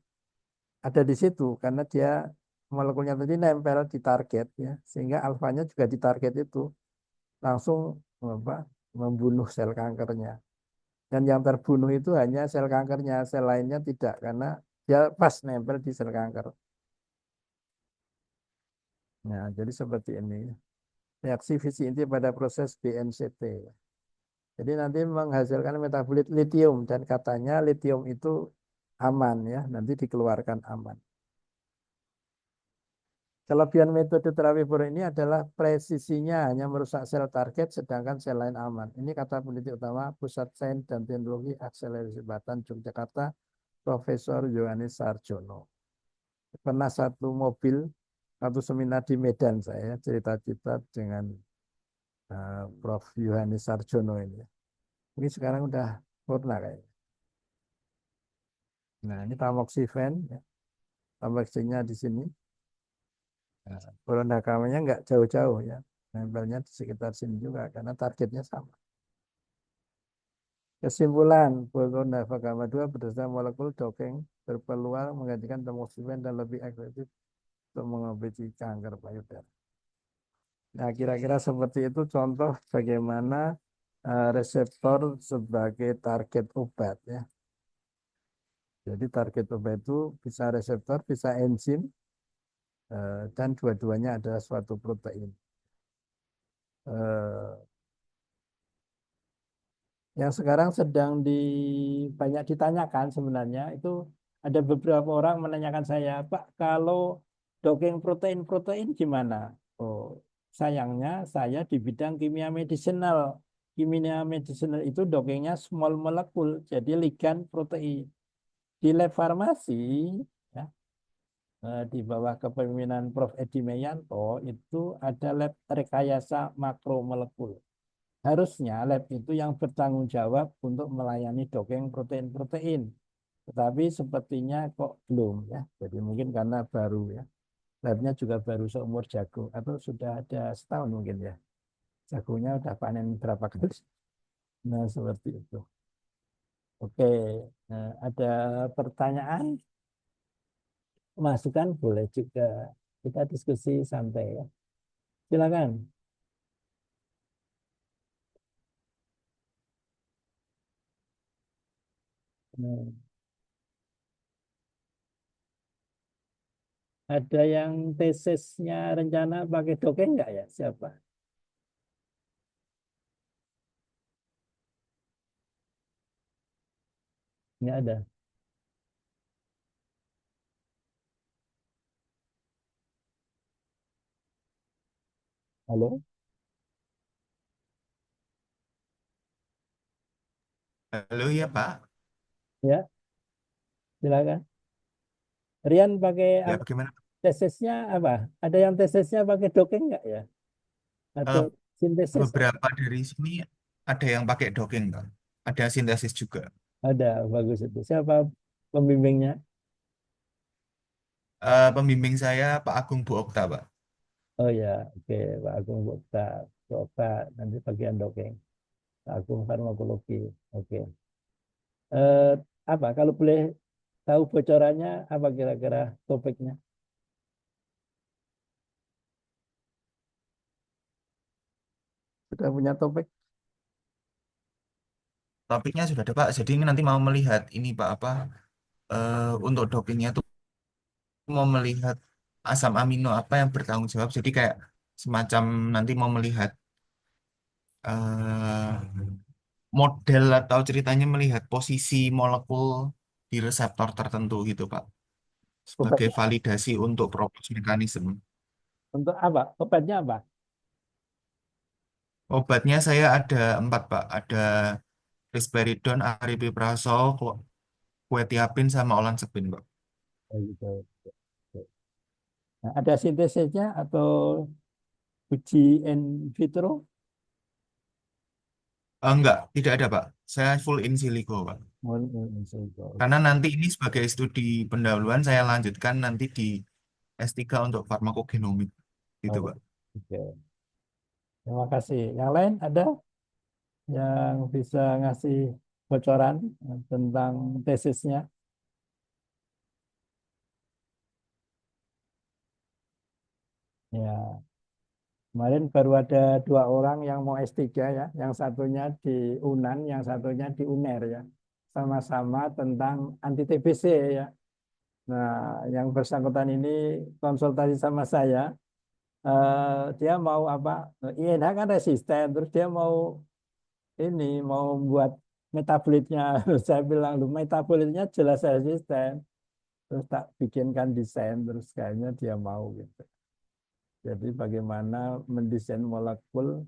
ada di situ karena dia molekulnya tadi nempel di target ya, sehingga alfanya juga di target itu langsung membunuh sel kankernya. Dan yang terbunuh itu hanya sel kankernya, sel lainnya tidak karena dia pas nempel di sel kanker. Nah, jadi seperti ini. Reaksi visi inti pada proses BNCT. Jadi nanti menghasilkan metabolit litium dan katanya litium itu aman ya, nanti dikeluarkan aman. Kelebihan metode terapi boron ini adalah presisinya hanya merusak sel target sedangkan sel lain aman. Ini kata peneliti utama Pusat Sains dan Teknologi Akselerasi Batan Yogyakarta, Profesor Yohanes Sarjono. Pernah satu mobil, satu seminar di Medan saya cerita-cerita dengan Prof. Yohanes Sarjono ini. Ini sekarang udah purna kayaknya. Nah, ini tamoxifen, ya. Tamoxifen-nya di sini. Nah, boron hakamanya nggak jauh-jauh ya. Nempelnya di sekitar sini juga karena targetnya sama. Kesimpulan, boron hama 2 berdasarkan molekul dokeng berpeluang menggantikan tamoxifen dan lebih efektif untuk mengobati kanker payudara. Nah, kira-kira seperti itu contoh bagaimana reseptor sebagai target obat ya. Jadi target obat itu bisa reseptor, bisa enzim, dan dua-duanya adalah suatu protein. Yang sekarang sedang banyak ditanyakan sebenarnya itu ada beberapa orang menanyakan saya, Pak, kalau doping protein gimana? Oh, sayangnya saya di bidang kimia medicinal. Kimia medicinal itu dopingnya small molecule, jadi ligan protein. Di lab farmasi, ya, di bawah kepemimpinan Prof. Edi Meyanto itu ada lab rekayasa makromolekul. Harusnya lab itu yang bertanggung jawab untuk melayani doping protein-protein. Tetapi sepertinya kok belum ya. Jadi mungkin karena baru ya. Labnya juga baru seumur jago atau sudah ada setahun mungkin ya. Jagonya udah panen berapa kali. Nah, seperti itu. Oke, nah, ada pertanyaan? Masukan boleh juga. Kita diskusi santai ya. Silakan. Nah, ada yang tesisnya rencana pakai dokeng nggak ya? Siapa? Nggak ada. Halo? Halo ya Pak, Ya, silakan. Rian pakai ya bagaimana? tesisnya apa? Ada yang tesisnya pakai dokeng nggak ya? Atau Eh, sintesis? beberapa dari sini ada yang pakai docking Pak, ada sintesis juga. Ada, bagus itu. Siapa pembimbingnya? Pembimbing saya Pak Agung Bu Okta Pak. Oh ya, oke, Pak Agung buka obat nanti bagian dongeng. Pak Agung farmakologi. Oke. Eh, apa kalau boleh tahu bocorannya apa kira-kira topiknya? Sudah punya topik? Topiknya sudah ada Pak. Jadi ini nanti mau melihat ini Pak apa untuk dopingnya tuh mau melihat asam amino apa yang bertanggung jawab. Jadi kayak semacam nanti mau melihat eh, model atau ceritanya melihat posisi molekul di reseptor tertentu gitu Pak. Sebagai Obatnya validasi untuk propose mekanisme. untuk apa? Obatnya apa? Obatnya saya ada 4 Pak. Ada risperidon, aripiprazol, quetiapin, sama olanzapine Pak. Oh, gitu. Nah, ada sintesisnya atau uji in vitro? Enggak, tidak ada Pak. Saya full in silico Pak. Karena nanti ini sebagai studi pendahuluan saya lanjutkan nanti di S3 untuk farmakogenomik gitu Oh, Pak. oke. Terima kasih. Yang lain ada yang bisa ngasih bocoran tentang tesisnya? Ya, kemarin baru ada 2 orang yang mau S3 ya. Yang satunya di UNAN, yang satunya di UNER ya. Sama-sama tentang anti-TBC ya. Nah, yang bersangkutan ini konsultasi sama saya. Dia mau apa? INH kan resisten, terus dia mau ini mau buat metabolitnya. Saya bilang, lu metabolitnya jelas resisten. Terus tak bikinkan desain, terus kayaknya dia mau gitu. Jadi bagaimana mendesain molekul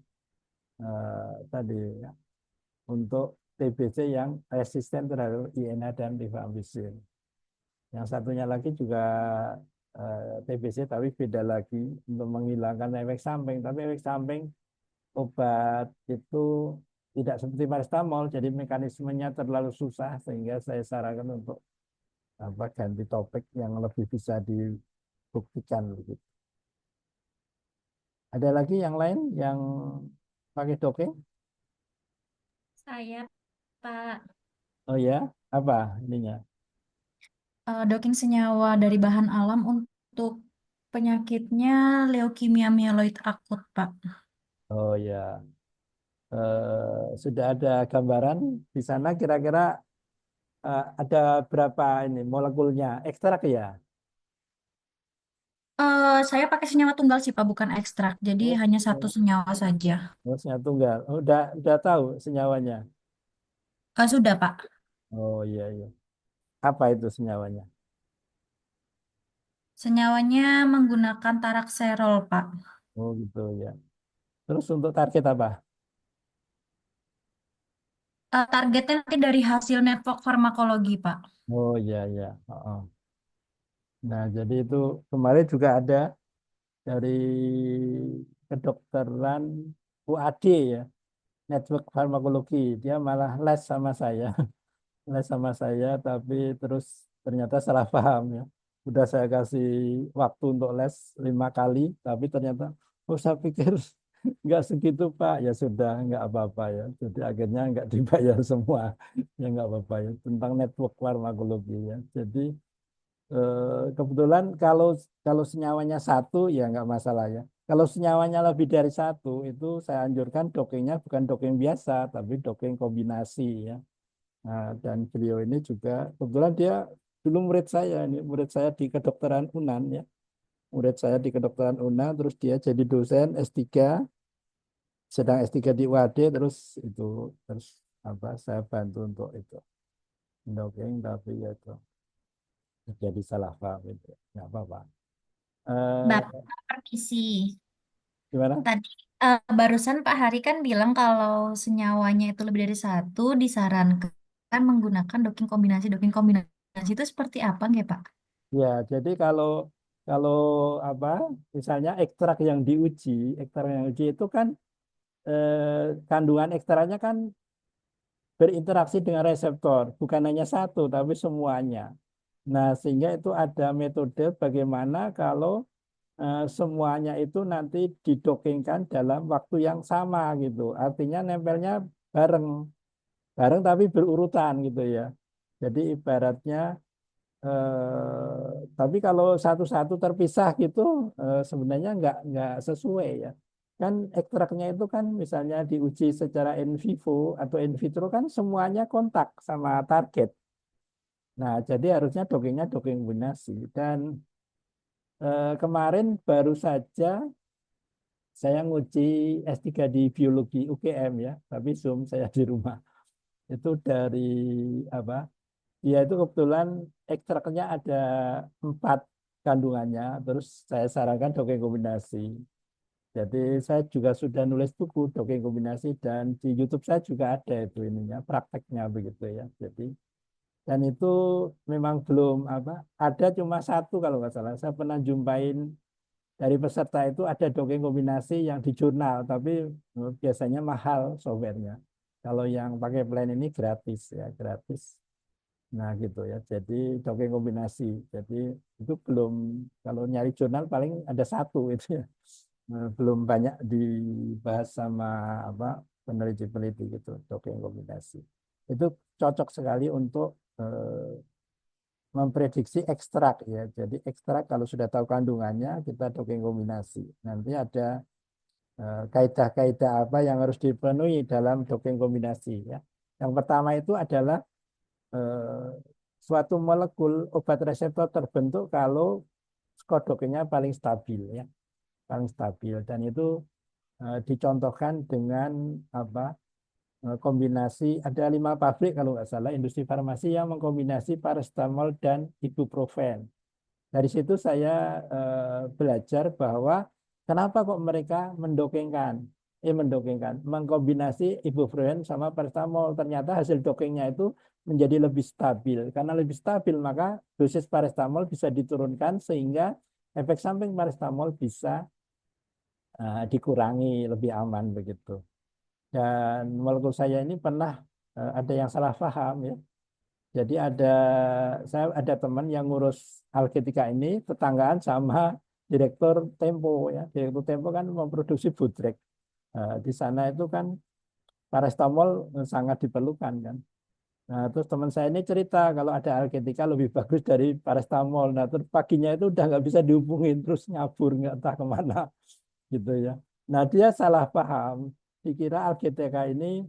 tadi ya, untuk TBC yang resisten terhadap INA dan rifampicin. Yang satunya lagi juga TBC tapi beda lagi untuk menghilangkan efek samping. Tapi efek samping obat itu tidak seperti paracetamol, jadi mekanismenya terlalu susah sehingga saya sarankan untuk apa ganti topik yang lebih bisa dibuktikan begitu. Ada lagi yang lain yang pakai doping? Saya, Pak, Oh ya, apa ininya? doping senyawa dari bahan alam untuk penyakitnya leukemia mieloid akut, Pak. Oh ya, sudah ada gambaran di sana kira-kira ada berapa ini molekulnya ekstrak ya? Saya pakai senyawa tunggal sih, Pak, bukan ekstrak. Jadi Oh, hanya satu senyawa saja. oh, senyawa tunggal. Oh, udah tahu senyawanya. Sudah, Pak. Oh iya iya. Apa itu senyawanya? Senyawanya menggunakan tarakserol, Pak. Oh gitu ya. Terus untuk target apa? Targetnya nanti dari hasil network farmakologi, Pak. Oh iya iya. Oh, oh. Nah jadi itu kemarin juga ada dari kedokteran UAD ya, Network Farmakologi. Dia malah les sama saya, les sama saya, tapi terus ternyata salah paham ya. Udah saya kasih waktu untuk les 5 kali, tapi ternyata, oh saya pikir nggak segitu Pak. Ya sudah, nggak apa-apa ya. Jadi akhirnya nggak dibayar semua. Ya nggak apa-apa ya. Tentang network farmakologi ya. Jadi kebetulan kalau kalau senyawanya satu ya nggak masalah ya. Kalau senyawanya lebih dari satu itu saya anjurkan dopingnya bukan doping biasa tapi doping kombinasi ya. Nah, dan beliau ini juga kebetulan dia dulu murid saya ini murid saya di kedokteran UNAN ya. Murid saya di kedokteran UNAN terus dia jadi dosen S3 sedang S3 di UAD terus itu terus apa saya bantu untuk itu doping tapi ya itu jadi salah paham itu nggak apa-apa. Bapak, Eh, permisi. gimana? Tadi barusan Pak Hari kan bilang kalau senyawanya itu lebih dari satu, disarankan menggunakan doping kombinasi itu seperti apa nggak Pak? Ya, jadi kalau kalau apa, misalnya ekstrak yang diuji itu kan kandungan ekstraknya kan berinteraksi dengan reseptor, bukan hanya satu tapi semuanya. Nah, sehingga itu ada metode bagaimana kalau semuanya itu nanti didokingkan dalam waktu yang sama gitu. Artinya nempelnya bareng, bareng tapi berurutan gitu ya. Jadi ibaratnya tapi kalau satu-satu terpisah gitu sebenarnya nggak sesuai ya. Kan ekstraknya itu kan misalnya diuji secara in vivo atau in vitro kan semuanya kontak sama target. Nah, jadi harusnya dokingnya doking kombinasi. Dan kemarin baru saja saya nguji S3 di biologi UGM ya, tapi Zoom saya di rumah. Itu dari apa? Dia itu kebetulan ekstraknya ada 4 kandungannya, terus saya sarankan doping kombinasi. Jadi saya juga sudah nulis buku doping kombinasi dan di YouTube saya juga ada itu ininya prakteknya begitu ya. Jadi dan itu memang belum apa, ada cuma satu kalau nggak salah. Saya pernah jumpain dari peserta itu ada doping kombinasi yang di jurnal, tapi biasanya mahal softwarenya. Kalau yang pakai plan ini gratis ya, gratis. Nah gitu ya, jadi doping kombinasi. Jadi itu belum, kalau nyari jurnal paling ada satu itu ya. Belum banyak dibahas sama apa peneliti-peneliti gitu, doping kombinasi. Itu cocok sekali untuk memprediksi ekstrak ya. Jadi ekstrak kalau sudah tahu kandungannya kita doping kombinasi. Nanti ada kaidah-kaidah apa yang harus dipenuhi dalam doping kombinasi ya. Yang pertama itu adalah eh, suatu molekul obat reseptor terbentuk kalau skodoknya paling stabil ya, paling stabil dan itu dicontohkan dengan apa kombinasi ada 5 pabrik kalau nggak salah industri farmasi yang mengkombinasi paracetamol dan ibuprofen. Dari situ saya belajar bahwa kenapa kok mereka mengkombinasi ibuprofen sama paracetamol. Ternyata hasil dokingnya itu menjadi lebih stabil. Karena lebih stabil maka dosis paracetamol bisa diturunkan sehingga efek samping paracetamol bisa dikurangi lebih aman begitu. Dan molekul saya ini pernah ada yang salah paham ya. Jadi saya ada teman yang ngurus Alketika ini tetanggaan sama direktur Tempo ya. Direktur Tempo kan memproduksi Budrek. Di sana itu kan paracetamol sangat diperlukan kan. Nah, terus teman saya ini cerita kalau ada Alketika lebih bagus dari paracetamol. Nah, terus paginya itu udah nggak bisa dihubungin, terus ngabur nggak entah kemana gitu ya. Nah, dia salah paham. Dikira Alketika ini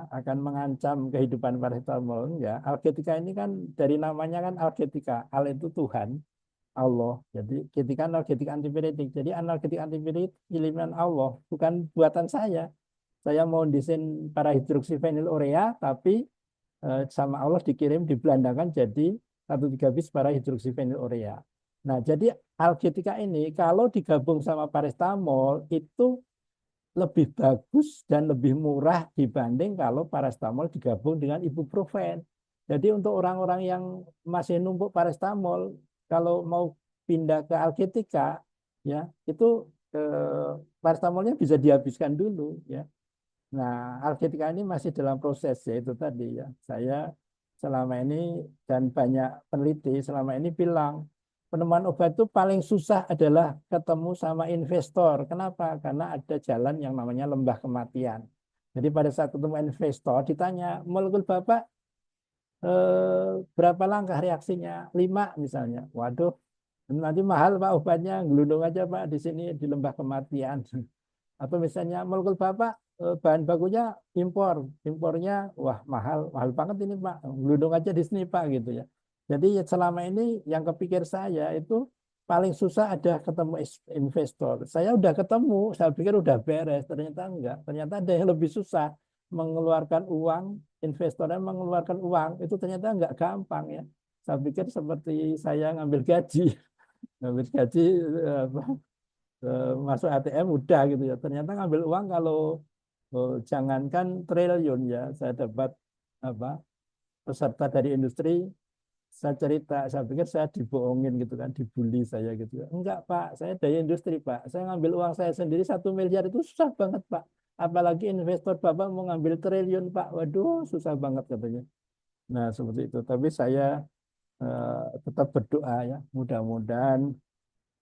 akan mengancam kehidupan paracetamol enggak. Alketika ini kan dari namanya kan Alketika, al itu Tuhan, Allah. Jadi ketika analgetik antipiretik. Jadi analgetik antipiretik pilihan Allah, bukan buatan saya. Saya mau desain para hidroksifenilurea tapi sama Allah dikirim dibelandakan jadi 1,3 bis para hidroksifenilurea. Nah, jadi Alketika ini kalau digabung sama paracetamol itu lebih bagus dan lebih murah dibanding kalau paracetamol digabung dengan ibuprofen. Jadi untuk orang-orang yang masih numpuk paracetamol, kalau mau pindah ke Alketika, ya itu paracetamolnya bisa dihabiskan dulu, ya. Nah, Alketika ini masih dalam proses, yaitu tadi ya. Saya selama ini dan banyak peneliti selama ini bilang penemuan obat itu paling susah adalah ketemu sama investor. Kenapa? Karena ada jalan yang namanya lembah kematian. Jadi pada saat ketemu investor ditanya, molekul Bapak berapa langkah reaksinya? 5 misalnya. Waduh, nanti mahal Pak obatnya, gelundung aja Pak di sini di lembah kematian. Atau misalnya molekul Bapak bahan bakunya impor, impornya wah mahal, mahal banget ini Pak, gelundung aja di sini Pak gitu ya. Jadi selama ini yang kepikir saya itu paling susah ada ketemu investor. Saya udah ketemu, saya pikir udah beres, ternyata enggak. Ternyata ada yang lebih susah mengeluarkan uang, investornya mengeluarkan uang itu ternyata enggak gampang ya. Saya pikir seperti saya ngambil gaji, ngambil gaji masuk ATM udah gitu ya. Ternyata ngambil uang kalau jangankan triliun ya, saya dapat apa peserta dari industri, saya cerita, saya pikir saya dibohongin gitu kan, dibully saya gitu. Enggak Pak, saya dari industri Pak, saya ngambil uang saya sendiri 1 miliar itu susah banget Pak. Apalagi investor Bapak mau ngambil triliun Pak, waduh susah banget katanya. Nah seperti itu, tapi saya tetap berdoa ya, mudah-mudahan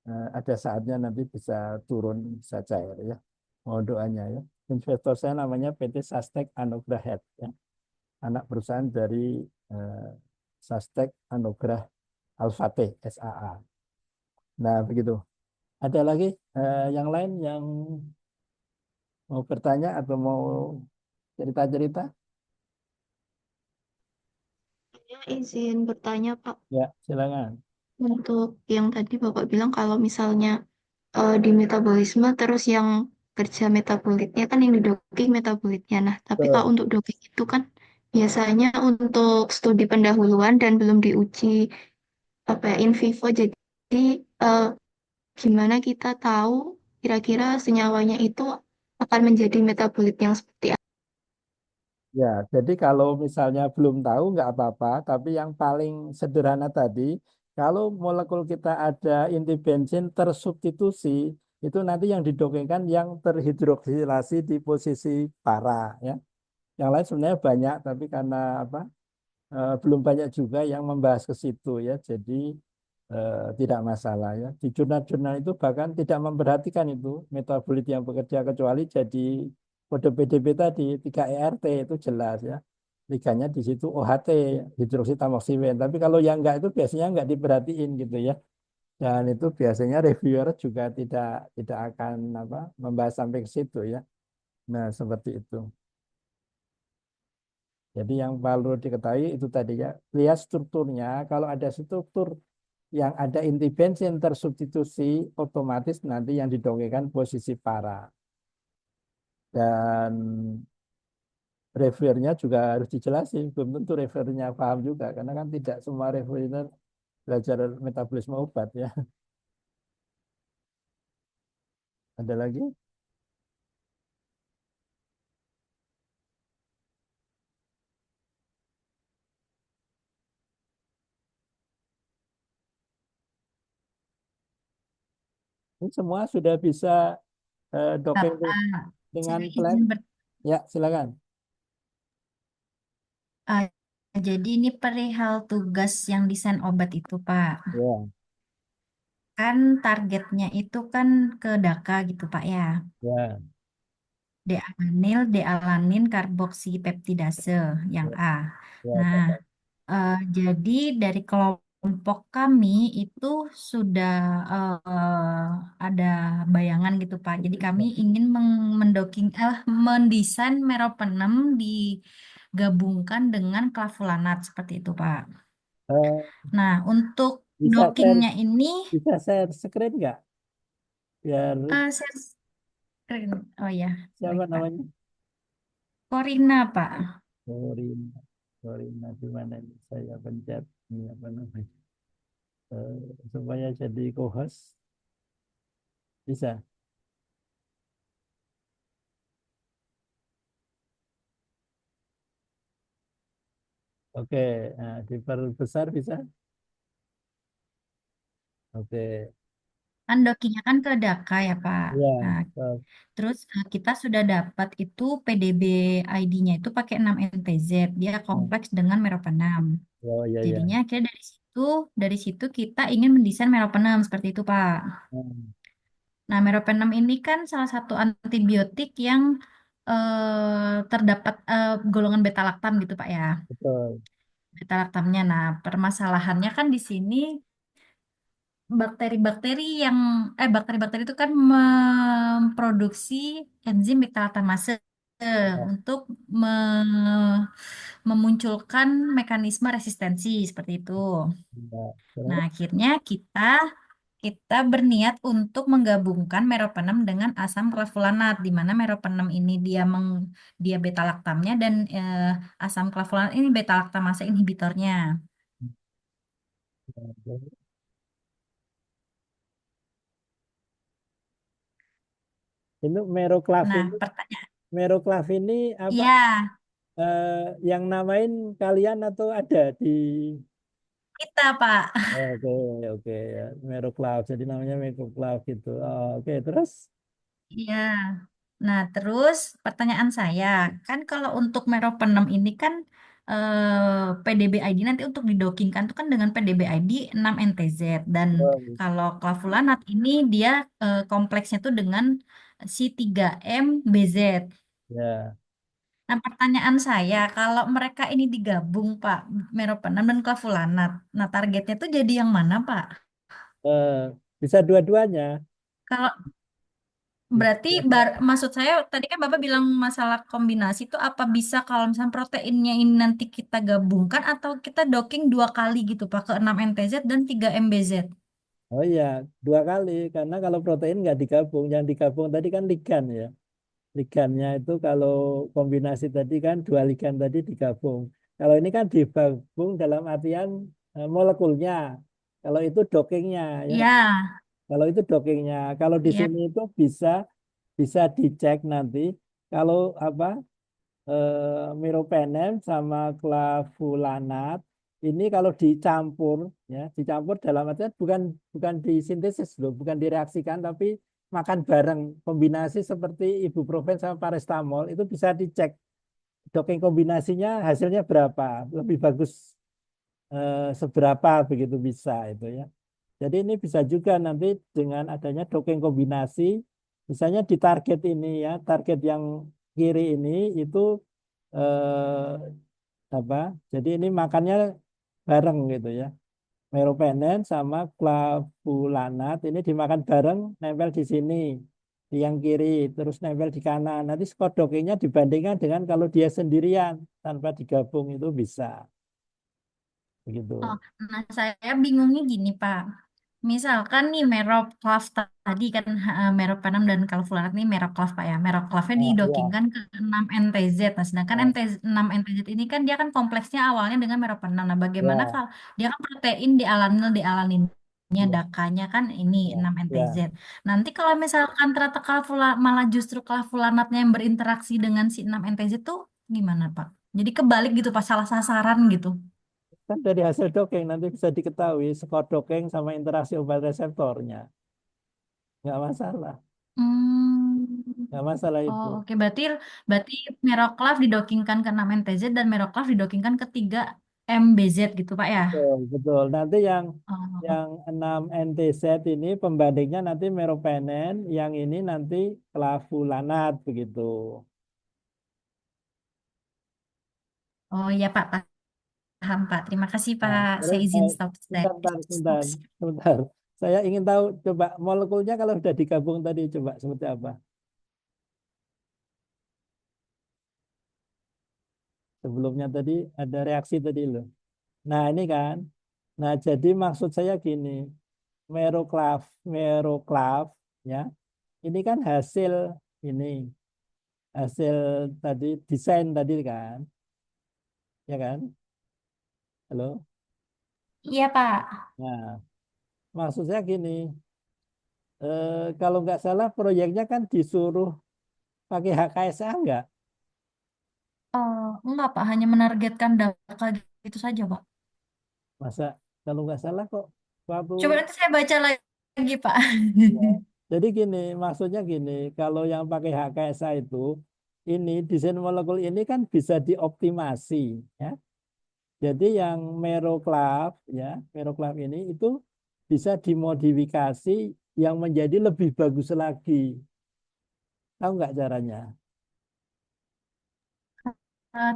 ada saatnya nanti bisa turun, bisa cair ya. Mohon doanya ya. Investor saya namanya PT Sastek Anugrah Head ya. Anak perusahaan dari eh, Sastek Anugrah Alfate SAA. Nah, begitu. Ada lagi yang lain yang mau bertanya atau mau cerita-cerita? Saya izin bertanya, Pak. Ya, silakan. Untuk yang tadi Bapak bilang kalau misalnya di metabolisme terus yang kerja metabolitnya kan yang di doping metabolitnya. Nah, tapi kalau Betul. untuk doping itu kan biasanya untuk studi pendahuluan dan belum diuji apa ya, in vivo. Jadi eh, gimana kita tahu kira-kira senyawanya itu akan menjadi metabolit yang seperti apa? Ya, jadi kalau misalnya belum tahu nggak apa-apa, tapi yang paling sederhana tadi, kalau molekul kita ada inti bensin tersubstitusi, itu nanti yang didongengkan yang terhidroksilasi di posisi para, ya. Yang lain sebenarnya banyak, tapi karena apa? Belum banyak juga yang membahas ke situ ya. Jadi tidak masalah ya. Di jurnal-jurnal itu bahkan tidak memperhatikan itu metabolit yang bekerja kecuali jadi kode PDB tadi 3ERT itu jelas ya. Liganya di situ OHT hidroksitamoksifen. Tapi kalau yang enggak itu biasanya enggak diperhatiin gitu ya. Dan itu biasanya reviewer juga tidak akan apa membahas sampai ke situ ya. Nah, seperti itu. Jadi yang perlu diketahui itu tadi ya, lihat strukturnya. Kalau ada struktur yang ada inti bensin tersubstitusi, otomatis nanti yang didongengkan posisi para. Dan reviewernya juga harus dijelasin. Belum tentu reviewernya paham juga, karena kan tidak semua reviewer belajar metabolisme obat ya. Ada lagi? Ini semua sudah bisa docking Bapak, dengan saya plan. izin Ya, silakan. ah, jadi ini perihal tugas yang desain obat itu, Pak. Ya, Kan targetnya itu kan ke DAKA gitu, Pak ya. ya, Dealanil, dealanin, karboksipeptidase yang ya, A. ya, Nah, Bapak. jadi dari kelompok kami itu sudah ada bayangan gitu Pak. Jadi kami ingin mendesain meropenem digabungkan dengan clavulanat seperti itu Pak. Eh, Nah, untuk bisa share, dopingnya ini bisa share screen nggak? Biar share screen. Oh ya, siapa baik Pak. namanya? Corina Pak. Corina, Corina di mana ini? Saya pencet ini apa namanya? Supaya jadi co-host bisa. Oke, nah, diperbesar bisa. Oke, Kan dokinya kan ke Daka ya Pak. ya. Nah, terus kita sudah dapat itu PDB ID-nya itu pakai 6 NTZ. Dia kompleks dengan meropenem. Oh ya ya. Jadinya akhirnya dari situ kita ingin mendesain meropenem seperti itu Pak. Hmm, Nah, meropenem ini kan salah satu antibiotik yang terdapat golongan beta laktam gitu Pak ya. betul. Beta laktamnya. Nah, permasalahannya kan di sini bakteri-bakteri itu kan memproduksi enzim beta laktamase Ya, untuk me- memunculkan mekanisme resistensi seperti itu. ya. Nah, Terus, akhirnya kita kita berniat untuk menggabungkan meropenem dengan asam clavulanat, di mana meropenem ini dia beta laktamnya dan asam clavulanat ini beta laktamase inhibitornya. ini Meroclav Nah, ini, pertanyaan, Meroclav ini apa? ya Yang namain kalian atau ada di? kita Pak. Oke, oke ya. Meroclav. Jadi namanya Meroclav gitu. Oh, oke, terus? Iya. Nah, terus pertanyaan saya, kan kalau untuk meropenem ini kan PDB-ID nanti untuk didokingkan itu kan dengan PDB-ID 6NTZ dan Oh, kalau clavulanat ini dia kompleksnya tuh dengan si 3MBZ. ya. Nah, pertanyaan saya, kalau mereka ini digabung, Pak, meropenem dan clavulanat, nah targetnya tuh jadi yang mana, Pak? Eh, bisa dua-duanya. Kalau Bisa berarti dua-duanya. maksud saya tadi kan Bapak bilang masalah kombinasi itu apa bisa kalau misalnya proteinnya ini nanti kita gabungkan atau kita docking dua kali gitu Pak ke 6 NTZ dan 3 MBZ. Oh iya, dua kali. Karena kalau protein nggak digabung, yang digabung tadi kan ligan ya. Ligannya itu kalau kombinasi tadi kan dua ligan tadi digabung. Kalau ini kan digabung dalam artian molekulnya. Kalau itu dockingnya ya. Ya, Kalau itu dockingnya. Kalau di ya. sini itu bisa bisa dicek nanti. Kalau apa meropenem sama clavulanat ini kalau dicampur ya dicampur dalam artian bukan bukan disintesis loh, bukan direaksikan tapi makan bareng kombinasi seperti ibuprofen sama paracetamol itu bisa dicek doping kombinasinya hasilnya berapa lebih bagus seberapa begitu bisa itu ya. Jadi ini bisa juga nanti dengan adanya doping kombinasi misalnya di target ini ya target yang kiri ini itu apa? Jadi ini makannya bareng gitu ya. Meropenem sama clavulanat ini dimakan bareng, nempel di sini, di yang kiri, terus nempel di kanan. Nanti skor dopingnya dibandingkan dengan kalau dia sendirian tanpa digabung itu bisa, Oh, begitu. nah saya bingungnya gini Pak. Misalkan nih Meroklav tadi kan meropenem dan clavulanat nih Meroklav Pak ya. Meroklavnya Nah, ya, didokingkan ke 6 NTZ. Nah, sedangkan nah, 6 NTZ ini kan dia kan kompleksnya awalnya dengan meropenem. Nah, bagaimana ya, kalau dia kan protein dialaninnya ya, dakanya kan ini ya, 6 NTZ. ya. Nanti kalau misalkan ternyata malah justru clavulanatnya yang berinteraksi dengan si 6 NTZ tuh gimana Pak? Jadi kebalik gitu Pak, salah sasaran gitu. Kan dari hasil doping nanti bisa diketahui skor doping sama interaksi obat reseptornya. Nggak masalah, Hmm. nggak masalah Oh, itu. oke. Berarti berarti Meroclav didokingkan ke 6 NTZ dan Meroclav didokingkan ke 3 MBZ gitu, Pak ya? Betul, betul. Nanti Oh, yang 6 NTZ ini pembandingnya nanti meropenem, yang ini nanti clavulanat begitu. oh iya Pak, paham Pak. Terima kasih Nah, Pak. terus Saya izin stop sebentar, stop. sebentar, sebentar. Saya ingin tahu coba molekulnya kalau sudah digabung tadi coba seperti apa? Sebelumnya tadi ada reaksi tadi loh. Nah, ini kan. Nah, jadi maksud saya gini, meroclav, meroclav ya. Ini kan hasil ini, hasil tadi desain tadi kan, ya kan? Halo. Iya Pak. Nah, maksudnya gini, kalau nggak salah proyeknya kan disuruh pakai HKSA nggak? Oh, enggak Pak, hanya menargetkan data gitu saja Pak. Masa kalau nggak salah kok waktu Coba nanti saya baca lagi Pak. ya. Jadi gini, maksudnya gini, kalau yang pakai HKSA itu, ini desain molekul ini kan bisa dioptimasi, ya. Jadi yang meroclav, ya, meroclav ini itu bisa dimodifikasi yang menjadi lebih bagus lagi. Tahu nggak caranya?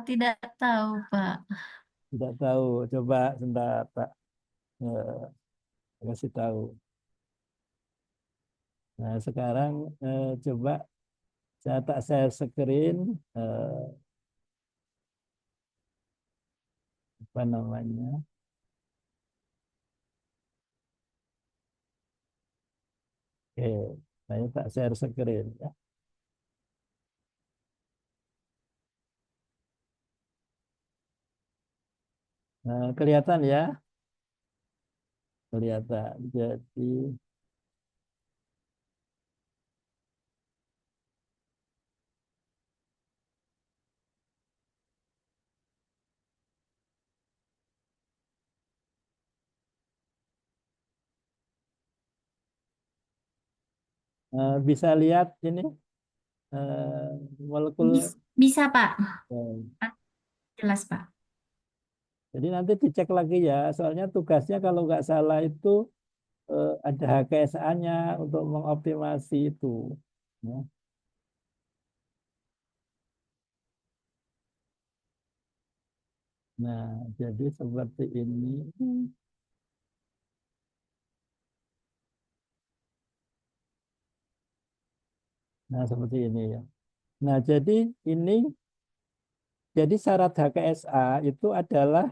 Tidak tahu Pak. Tidak tahu. Coba sebentar, Pak. Kasih tahu. Nah, sekarang coba saya tak share screen apa namanya? Oke, saya tak share screen ya. Nah, kelihatan ya? Kelihatan. Jadi bisa lihat ini molekul Bisa Pak. eh, Jelas Pak. Jadi nanti dicek lagi ya, soalnya tugasnya kalau nggak salah itu ada HKSA-nya untuk mengoptimasi itu. Ya. Nah, jadi seperti ini. Nah, seperti ini ya. Nah, ini jadi syarat HKSA itu adalah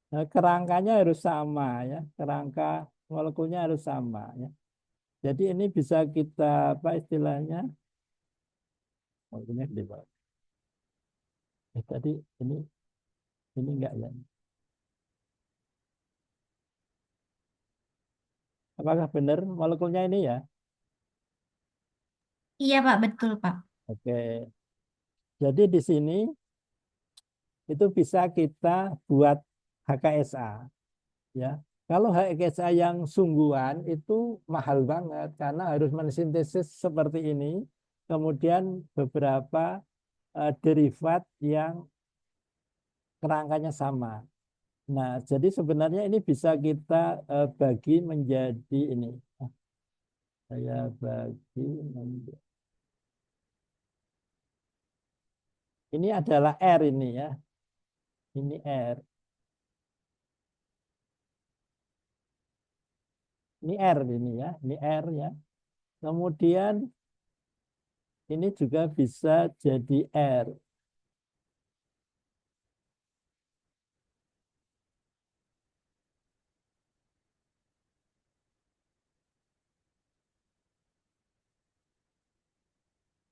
kerangkanya harus sama ya, kerangka molekulnya harus sama ya. Jadi ini bisa kita apa istilahnya? Molekulnya gede banget. Tadi ini enggak ya. Apakah benar molekulnya ini ya? Iya Pak, betul Pak. Oke. Jadi di sini itu bisa kita buat HKSA ya. Kalau HKSA yang sungguhan itu mahal banget karena harus mensintesis seperti ini, kemudian beberapa derivat yang kerangkanya sama. Nah, jadi sebenarnya ini bisa kita bagi menjadi ini. Saya bagi menjadi. Ini adalah R ini ya. Ini R. Ini R ini ya. Ini R ya. Kemudian ini juga bisa jadi R.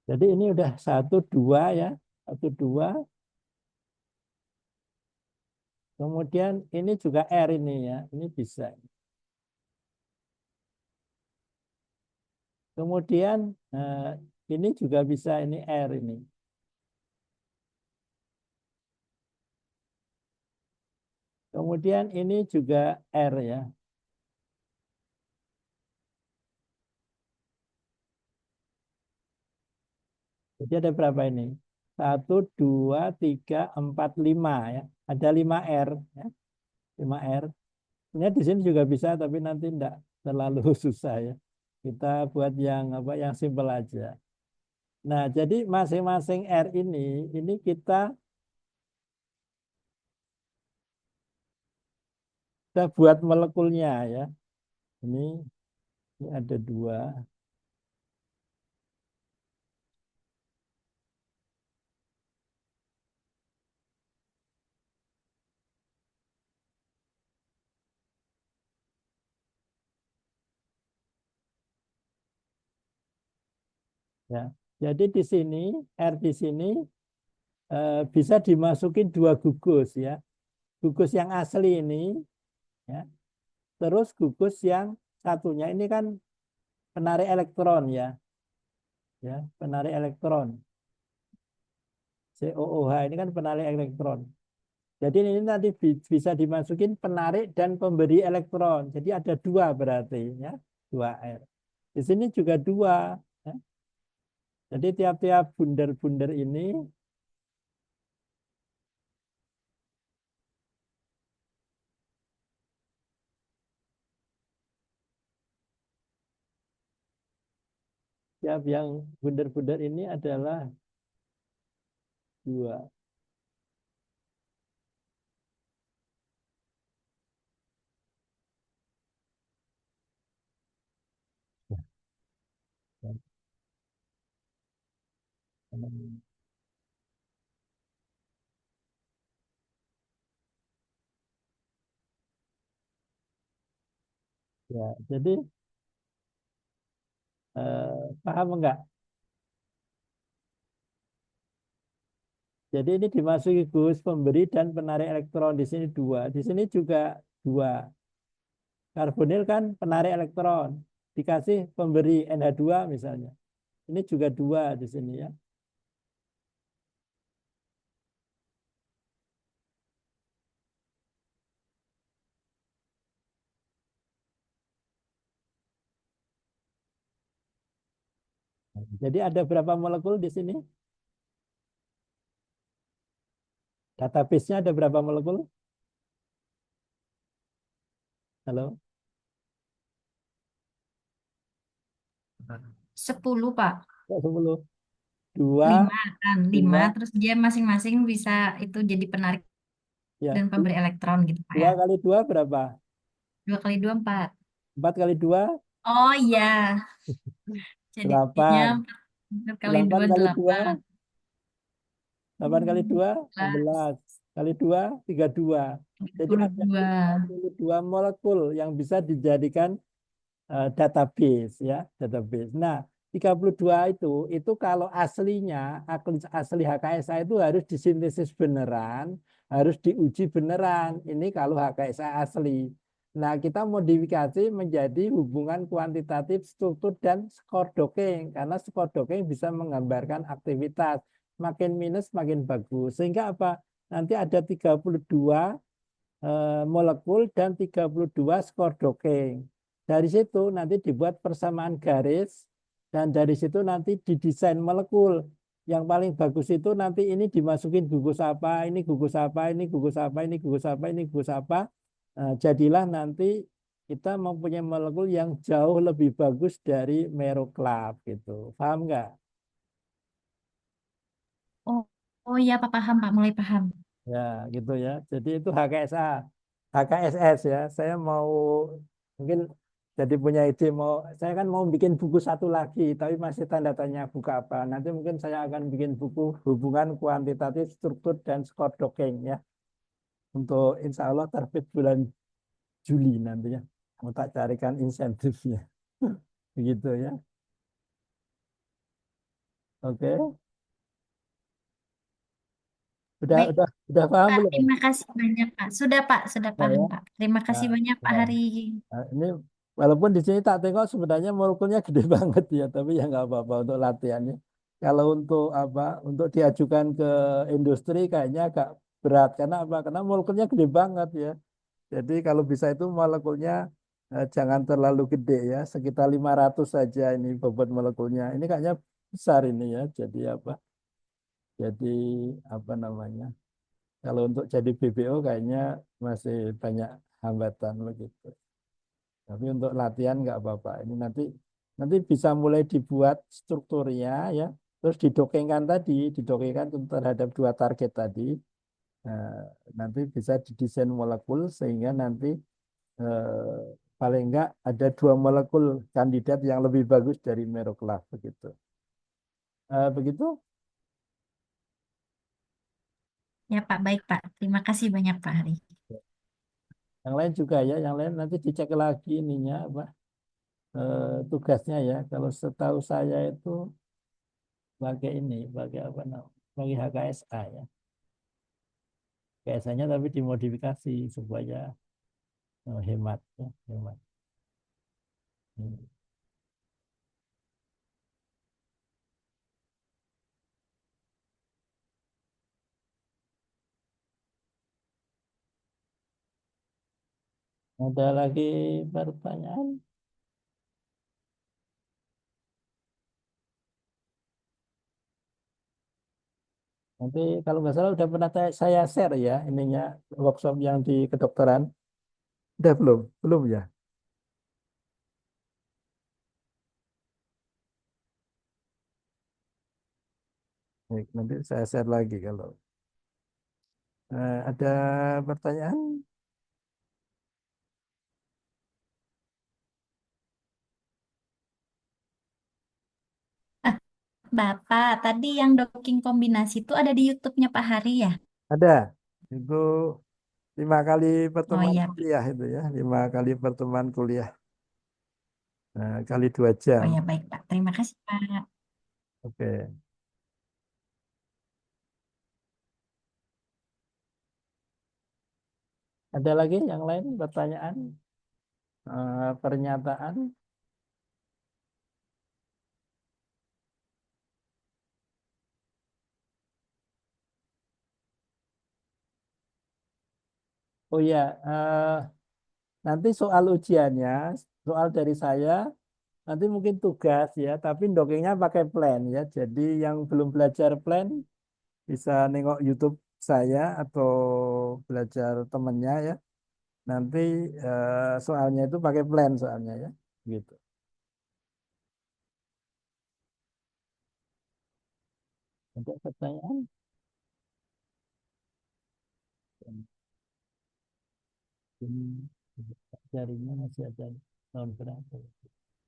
Jadi ini udah 1, 2 ya. 1, 2. Kemudian ini juga R ini ya. Ini bisa. Kemudian ini juga bisa ini R ini. Kemudian ini juga R ya. Jadi ada berapa ini? 1, 2, 3, 4, 5 ya. Ada 5R ya. 5R. Ini di sini juga bisa tapi nanti enggak terlalu susah ya. Kita buat yang apa yang simpel aja. Nah, jadi masing-masing R ini kita buat molekulnya ya. Ini ada 2. Ya. Jadi di sini R di sini bisa dimasukin 2 gugus ya. Gugus yang asli ini ya. Terus gugus yang satunya ini kan penarik elektron ya. Ya, penarik elektron. COOH ini kan penarik elektron. Jadi ini nanti bisa dimasukin penarik dan pemberi elektron. Jadi ada 2 berarti ya, 2R. Di sini juga 2. Ya. Jadi tiap-tiap bunder-bunder ini tiap yang bunder-bunder ini adalah 2. Ya, jadi paham enggak? Jadi ini dimasuki gus pemberi dan penarik elektron di sini 2. Di sini juga 2. Karbonil kan penarik elektron, dikasih pemberi NH2 misalnya. Ini juga 2 di sini ya. Jadi ada berapa molekul di sini? Database-nya ada berapa molekul? Halo? 10, Pak. Kok 10? 2, 5 kan, 5. 5, Terus dia masing-masing bisa itu jadi penarik ya. dan pemberi elektron gitu, Pak 2 ya. kali 2 berapa? 2 kali 2, 4. 4 kali 2, Oh iya, jadinya 8. 4 kali 8 2, kali 2, 8. 8 kali 2, 11. 11. Kali 2, 32. Jadi ada 32. 32 molekul yang bisa dijadikan database ya, database. Nah, 32 itu kalau aslinya asli HKSA itu harus disintesis beneran, harus diuji beneran. Ini kalau HKSA asli. Nah, kita modifikasi menjadi hubungan kuantitatif, struktur dan skor docking karena skor docking bisa menggambarkan aktivitas. Makin minus makin bagus. Sehingga apa? Nanti ada 32 molekul dan 32 skor docking. Dari situ nanti dibuat persamaan garis dan dari situ nanti didesain molekul. Yang paling bagus itu nanti ini dimasukin gugus apa, ini gugus apa, ini gugus apa, ini gugus apa, ini gugus apa. Jadilah nanti kita mempunyai molekul yang jauh lebih bagus dari Meroclub gitu. Paham nggak? Oh, oh iya Pak, paham Pak, mulai paham. Ya, gitu ya. Jadi itu HKSA, HKSS ya. Saya mau mungkin jadi punya ide saya kan mau bikin buku satu lagi, tapi masih tanda tanya buku apa. Nanti mungkin saya akan bikin buku hubungan kuantitatif, struktur dan skor docking ya. Untuk insya Allah terbit bulan Juli nantinya. Mau tak carikan insentifnya. Begitu ya. Oke. Baik, Udah paham Pak, belum? terima kasih banyak Pak. Sudah Pak, sudah Ya, paham ya. Pak. Terima Nah, kasih banyak Pak ya. Hari. Nah, ini walaupun di sini tak tengok sebenarnya molekulnya gede banget ya, tapi ya nggak apa-apa untuk latihannya. Kalau untuk apa, untuk diajukan ke industri kayaknya agak berat karena apa? Karena molekulnya gede banget ya. Jadi kalau bisa itu molekulnya jangan terlalu gede ya, sekitar 500 saja ini bobot molekulnya. Ini kayaknya besar ini ya. Jadi apa? Jadi apa namanya? Kalau untuk jadi BBO kayaknya masih banyak hambatan begitu. Tapi untuk latihan nggak apa-apa. Ini nanti bisa mulai dibuat strukturnya ya. Terus didokengkan terhadap 2 target tadi. Nah, nanti bisa didesain molekul sehingga nanti paling enggak ada 2 molekul kandidat yang lebih bagus dari Meroclub begitu. Begitu. Ya Pak, baik Pak. Terima kasih banyak Pak Hari. Yang lain juga ya, yang lain nanti dicek lagi ininya apa tugasnya ya. Kalau setahu saya itu pakai apa namanya? Pakai HKSA ya. HKSA-nya tapi dimodifikasi supaya hemat ya, hemat. Hmm. Ada lagi pertanyaan? Nanti kalau nggak salah udah pernah saya share ya ininya workshop yang di kedokteran. Udah belum? Belum ya? Baik, nanti saya share lagi kalau ada pertanyaan. Ah, Bapak, tadi yang docking kombinasi itu ada di YouTube-nya Pak Hari ya? Ada. Itu 5 kali Oh pertemuan iya, kuliah itu ya, 5 kali pertemuan kuliah. Kali 2 oh jam. ya baik Pak. Terima kasih Pak. Oke. Ada lagi yang lain pertanyaan, pernyataan? Oh ya, nanti soal ujiannya, soal dari saya, nanti mungkin tugas ya, tapi dongengnya pakai plan ya. Jadi yang belum belajar plan bisa nengok YouTube saya atau belajar temennya ya. nanti soalnya itu pakai plan soalnya ya, gitu. Ada pertanyaan? Ini jarinya masih ada tahun berapa?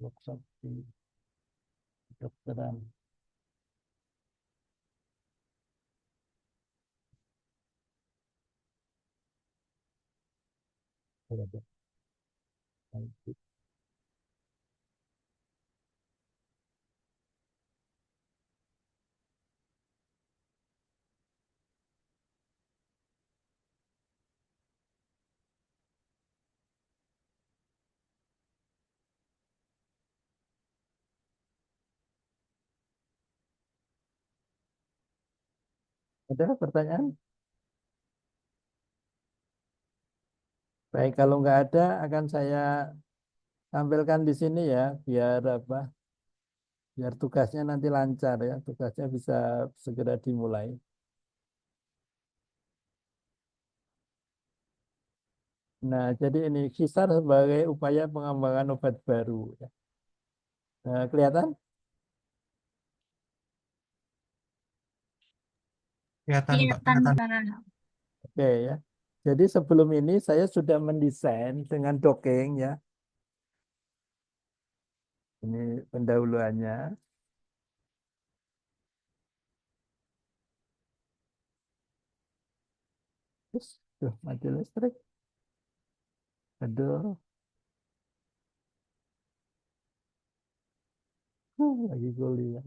Workshop di kedokteran. Ada. Ada pertanyaan? Baik, kalau nggak ada akan saya tampilkan di sini ya, biar apa? Biar tugasnya nanti lancar ya, tugasnya bisa segera dimulai. Nah, jadi ini kisar sebagai upaya pengembangan obat baru. Ya. Nah, kelihatan? Kelihatan Pak, Kelihatan, kelihatan. Pak. Oke ya. Jadi sebelum ini saya sudah mendesain dengan docking ya. Ini pendahuluannya. Terus, tuh, mati listrik. Aduh, lagi kuliah.